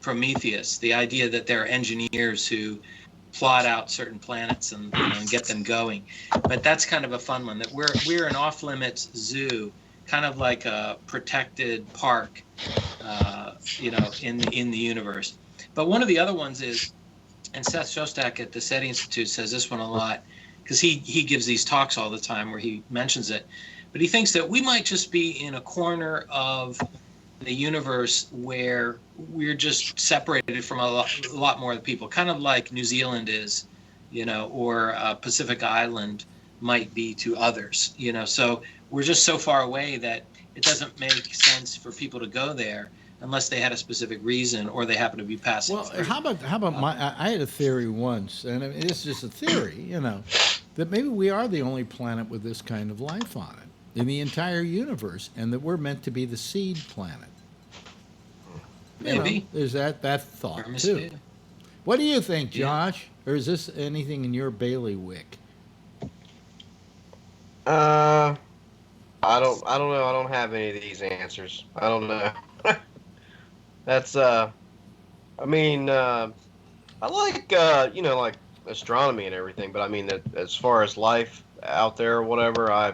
Prometheus. The idea that there are engineers who plot out certain planets and get them going. But that's kind of a fun one. That we're an off-limits zoo, kind of like a protected park, in the universe. But one of the other ones is and Seth Shostak at the SETI Institute says this one a lot, because he gives these talks all the time where he mentions it. But he thinks that we might just be in a corner of the universe where we're just separated from a lot more of the people, kind of like New Zealand is, or Pacific Island might be to others, So we're just so far away that it doesn't make sense for people to go there unless they had a specific reason or they happen to be passing. Well, through. how about I had a theory once, and I mean, it's just a theory, that maybe we are the only planet with this kind of life on it in the entire universe, and that we're meant to be the seed planet. Maybe. There's that thought too. What do you think, Josh? Or is this anything in your bailiwick? I don't know. I don't have any of these answers. I don't know. That's I mean, I like like astronomy and everything, but I mean that as far as life out there or whatever, I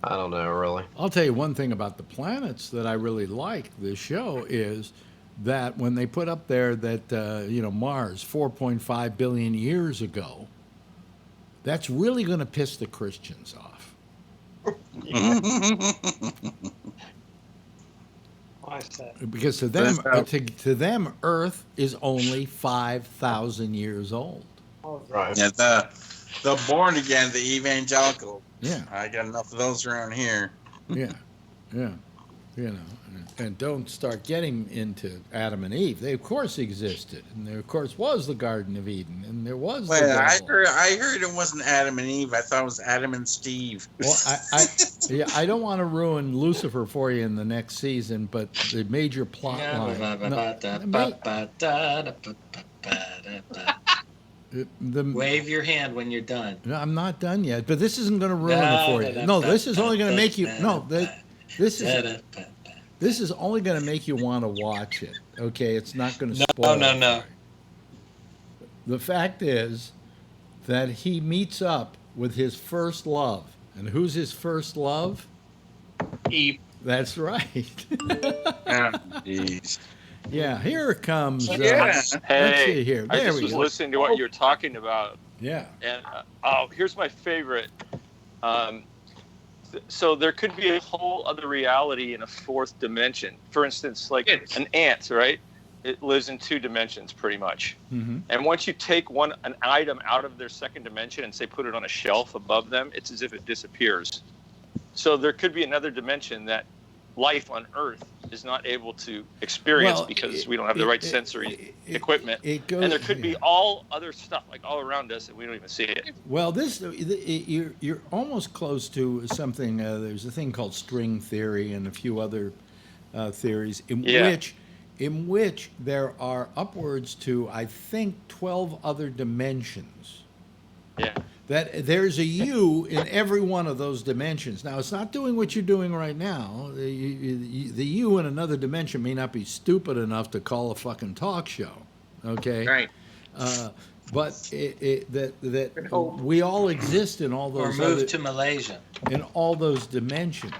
don't know really. I'll tell you one thing about the planets that I really like this show is that when they put up there that Mars 4.5 billion years ago, that's really going to piss the Christians off. Why is that? Because to them, Earth is only 5,000 years old. Right. Yeah, the born again, the evangelical. Yeah. I got enough of those around here. Yeah. And don't start getting into Adam and Eve. They of course existed, and there of course was the Garden of Eden, and there was. Well, the devil. I heard it wasn't Adam and Eve. I thought it was Adam and Steve. Well, I don't want to ruin Lucifer for you in the next season, but the major plot line. Wave your hand when you're done. No, I'm not done yet, but this isn't going to ruin it for you. No, this is only going to make you. No, this is only going to make you want to watch it. Okay, it's not going to spoil. No. The fact is that he meets up with his first love, and who's his first love? Eve. That's right. Jeez. Yeah, here it comes. Yeah. Let's see Hey, here. I There just we was go. listening to what you were talking about, Yeah. and here's my favorite. So there could be a whole other reality in a fourth dimension. For instance, like an ant, right? It lives in two dimensions pretty much. Mm-hmm. And once you take an item out of their second dimension and say put it on a shelf above them, it's as if it disappears. So there could be another dimension that life on Earth is not able to experience because we don't have the right sensory equipment. And there could be all other stuff like all around us and we don't even see it. Well, you're almost close to something. There's a thing called string theory and a few other theories in which there are upwards to, I think, 12 other dimensions. Yeah. That there's a you in every one of those dimensions. Now, it's not doing what you're doing right now. The you in another dimension may not be stupid enough to call a fucking talk show, okay? Right. But we all exist in all those Or move to Malaysia. in all those dimensions,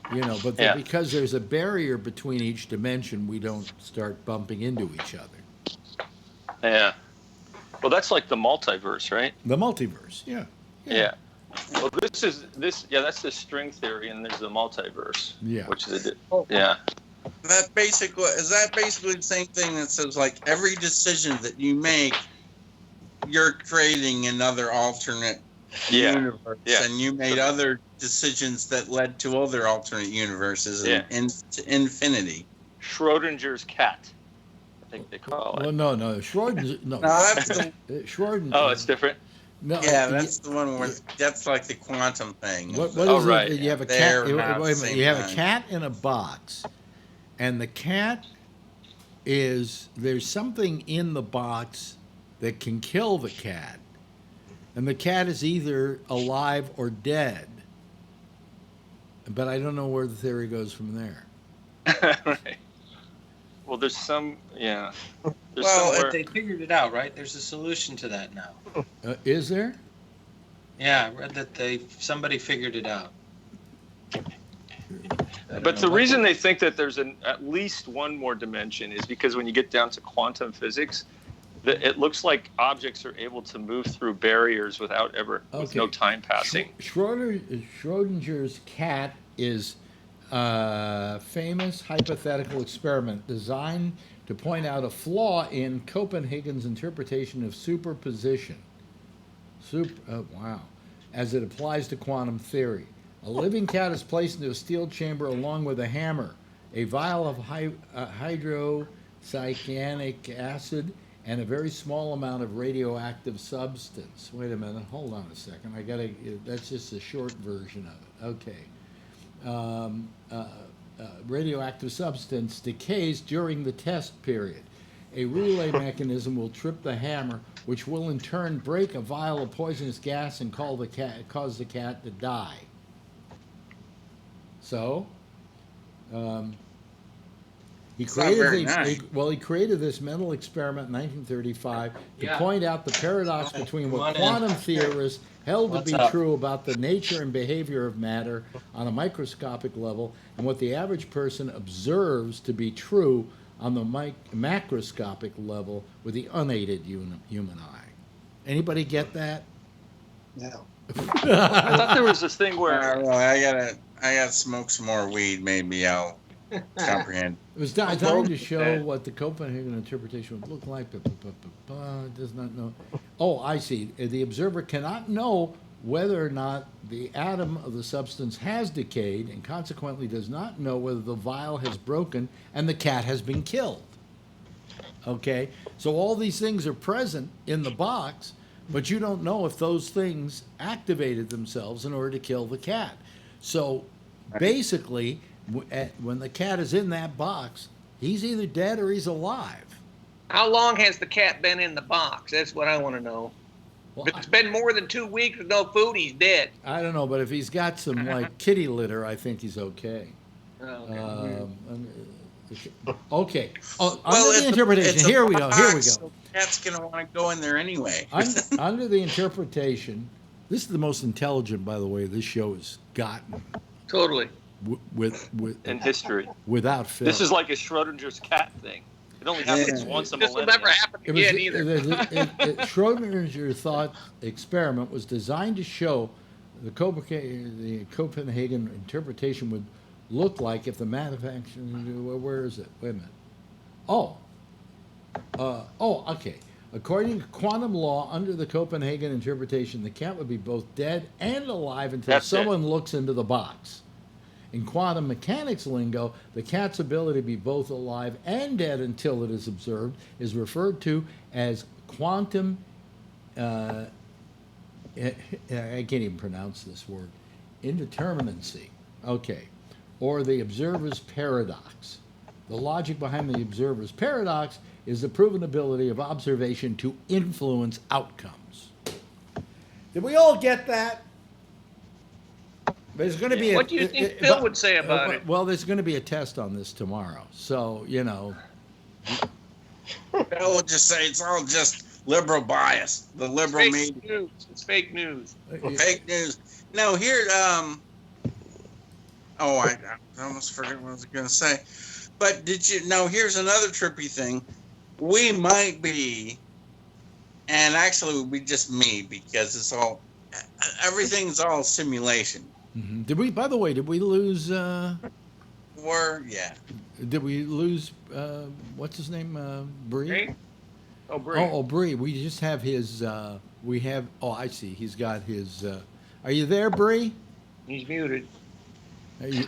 But because there's a barrier between each dimension, we don't start bumping into each other. Yeah. Well, that's like the multiverse, right? The multiverse, yeah. Well, that's the string theory, and there's the multiverse. Yeah. Which is Is that basically the same thing that says like every decision that you make, you're creating another alternate universe, and you made other decisions that led to other alternate universes and to infinity. Schrodinger's cat, I think they call it. Well, no, Schrodinger's no. That's the, Schrodinger. Oh, it's different. No, that's the one where that's like the quantum thing. What Oh, is right. it? You have a They're cat. not Wait a the minute. same You have a time. cat in a box, and the cat there's something in the box that can kill the cat, and the cat is either alive or dead. But I don't know where the theory goes from there. Right. Well, there's some, There's Well, somewhere. They figured it out, right? There's a solution to that now. Is there? Yeah, I read that somebody figured it out. But the reason they think that there's at least one more dimension is because when you get down to quantum physics, It looks like objects are able to move through barriers with no time passing. Schrodinger's cat is a famous hypothetical experiment designed to point out a flaw in Copenhagen's interpretation of superposition. Wow. As it applies to quantum theory. A living cat is placed into a steel chamber along with a hammer, a vial of hydrocyanic acid, and a very small amount of radioactive substance. Wait a minute, hold on a second. That's just a short version of it. Okay. Radioactive substance decays during the test period. A relay mechanism will trip the hammer, which will in turn break a vial of poisonous gas and cause the cat to die. So, he created this mental experiment in 1935 to point out the paradox between what quantum theorists held to be true about the nature and behavior of matter on a microscopic level and what the average person observes to be true on the macroscopic level with the unaided human eye. Anybody get that? No. I thought there was this thing where I gotta smoke some more weed. Maybe I'll comprehend. It was designed to show what the Copenhagen interpretation would look like. It does not know. Oh, I see. The observer cannot know whether or not the atom of the substance has decayed, and consequently does not know whether the vial has broken and the cat has been killed. Okay? So all these things are present in the box, but you don't know if those things activated themselves in order to kill the cat. So basically, when the cat is in that box, he's either dead or he's alive. How long has the cat been in the box? That's what I want to know. Well, if it's been more than 2 weeks with no food, he's dead. I don't know, but if he's got some like kitty litter, I think he's okay. Okay. Okay. Under the interpretation, here we go. So cat's gonna want to go in there anyway. Under the interpretation, this is the most intelligent, by the way, this show has gotten. Totally. With in history, without fail. This is like a Schrodinger's cat thing. It only happens once a millennium. This will never happen again either. Schrodinger's thought experiment was designed to show the Copenhagen interpretation would look like if the manufacturer. Where is it? Wait a minute. Okay. According to quantum law, under the Copenhagen interpretation, the cat would be both dead and alive until someone looks into the box. In quantum mechanics lingo, the cat's ability to be both alive and dead until it is observed is referred to as quantum, I can't even pronounce this word, indeterminacy, okay, or the observer's paradox. The logic behind the observer's paradox is the proven ability of observation to influence outcomes. Did we all get that? There's going to be what do you think Phil would say about it? Well, there's going to be a test on this tomorrow. So, you know. Phil would just say it's all just liberal bias. The liberal media. It's fake news. Fake news. No, here, I almost forgot what I was going to say. But here's another trippy thing. We might be, and actually it would be just me because everything's all simulation. Mm-hmm. Did we lose? Did we lose? What's his name? Bree. Bree. Oh, Bree. We just have his. We have. Oh, I see. He's got his. Are you there, Bree? He's muted.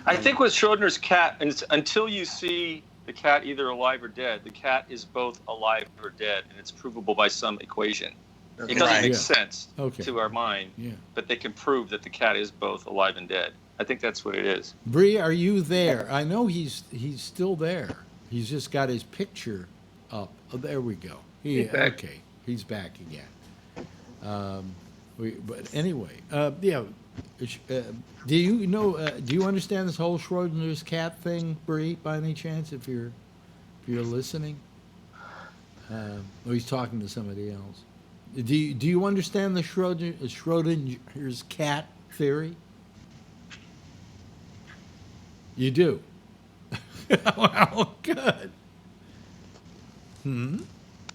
I think with Schrodinger's cat, until you see the cat either alive or dead, the cat is both alive or dead, and it's provable by some equation. It doesn't make sense to our mind, but they can prove that the cat is both alive and dead. I think that's what it is. Bree, are you there? I know he's still there. He's just got his picture up. Oh, there we go. He's back again. But anyway, do you know? Do you understand this whole Schrodinger's cat thing, Bree? By any chance, if you're listening, he's talking to somebody else. Do you understand the Schrodinger's cat theory? You do. Well, good.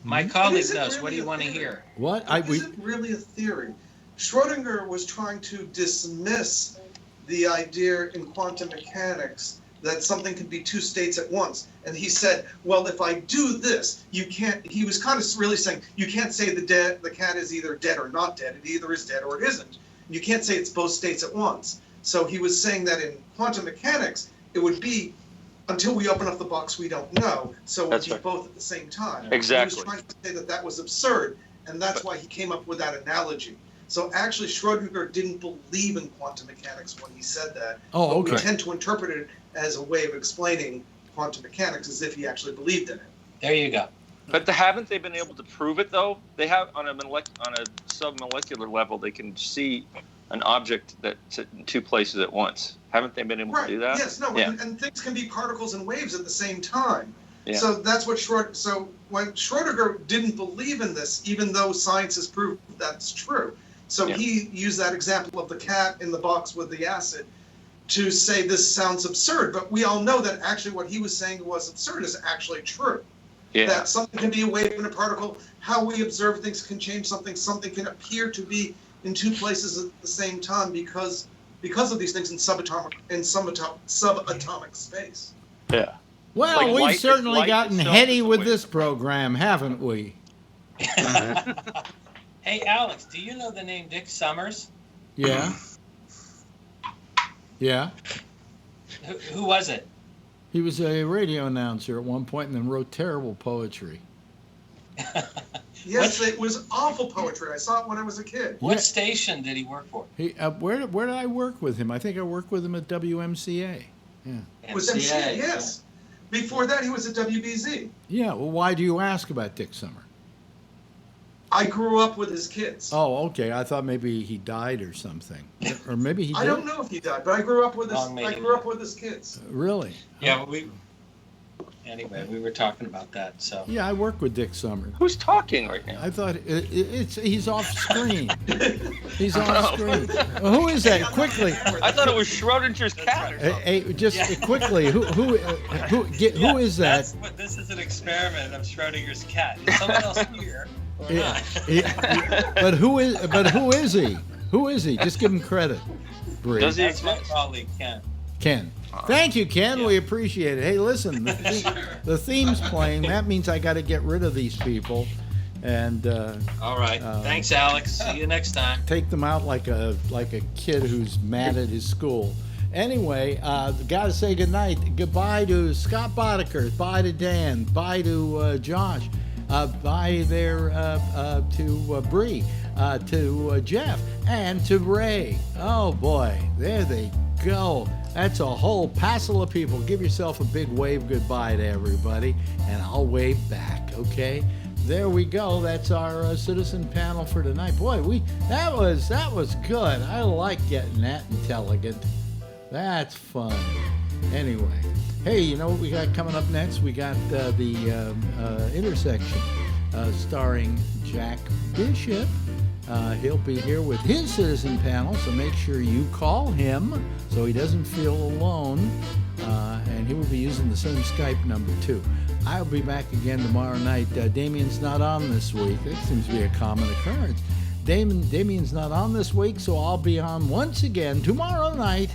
My colleague knows. What do you want to hear? What? It isn't really a theory. Schrodinger was trying to dismiss the idea in quantum mechanics that something could be two states at once. And he said, well, if I do this, you can't, he was kind of really saying, you can't say the cat is either dead or not dead. It either is dead or it isn't. You can't say it's both states at once. So he was saying that in quantum mechanics, it would be, until we open up the box, we don't know. So it would be both at the same time. Exactly. He was trying to say that that was absurd, and that's why he came up with that analogy. So actually, Schrodinger didn't believe in quantum mechanics when he said that. Oh, okay. But we tend to interpret it as a way of explaining quantum mechanics as if he actually believed in it. There you go. But haven't they been able to prove it, though? They have, on a submolecular level, they can see an object that's in two places at once. Haven't they been able to do that? Yes, no, Yeah. and things can be particles and waves at the same time. Yeah. So that's what so when Schrodinger didn't believe in this, even though science has proved that's true. So he used that example of the cat in the box with the acid to say this sounds absurd, but we all know that actually what he was saying was absurd is actually true. Yeah. That something can be a wave and a particle, how we observe things can change something can appear to be in two places at the same time because of these things in subatomic space. Yeah. Well, Like we've light- certainly light gotten itself heady is a with wave. this program, haven't we? Hey, Alex, do you know the name Dick Summers? Yeah. Yeah. Who was it? He was a radio announcer at one point and then wrote terrible poetry. Yes, it was awful poetry. I saw it when I was a kid. What station did he work for? He, where did I work with him? I think I worked with him at WMCA. Yeah. It was MCA, yes. Before that, he was at WBZ. Yeah. Well, why do you ask about Dick Summer? I grew up with his kids. Oh, okay. I thought maybe he died or something, or maybe he did. I don't know if he died, but I grew up with his kids. Really? Yeah. Anyway, we were talking about that. So. Yeah, I work with Dick Summer. Who's talking right now? I thought he's off screen. He's off screen. Who is that? Quickly. I thought it was Schrodinger's cat. Hey, just quickly. Who is that? This is an experiment of Schrodinger's cat. Is someone else here? Or not? But who is he? Who is he? Just give him credit. Bree. Does he That's my exist? colleague Ken. Ken. Thank you, Ken. We appreciate it. Hey, listen, the theme's playing. That means I got to get rid of these people, and all right. Thanks, Alex. See you next time. take them out like a kid who's mad at his school. Anyway, got to say goodnight. Goodbye to Scott Boddicker. Bye to Dan. Bye to Josh. Bye there to Bree. To Jeff and to Ray. Oh boy, there they go. That's a whole passel of people. Give yourself a big wave goodbye to everybody, and I'll wave back, okay? There we go. That's our citizen panel for tonight. Boy, that was good. I like getting that intelligent. That's fun. Anyway, hey, you know what we got coming up next? We got the Intersection starring Jack Bishop. He'll be here with his citizen panel, so make sure you call him so he doesn't feel alone. And he will be using the same Skype number, too. I'll be back again tomorrow night. Damien's not on this week. It seems to be a common occurrence. Damien's not on this week, so I'll be on once again tomorrow night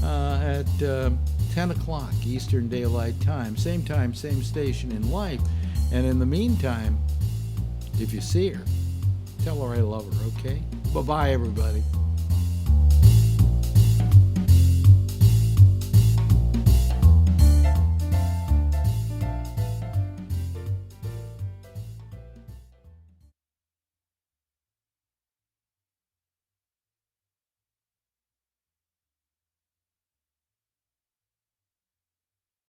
at 10 o'clock Eastern Daylight Time. Same station in life. And in the meantime, if you see her, tell her I love her, okay? Bye-bye, everybody.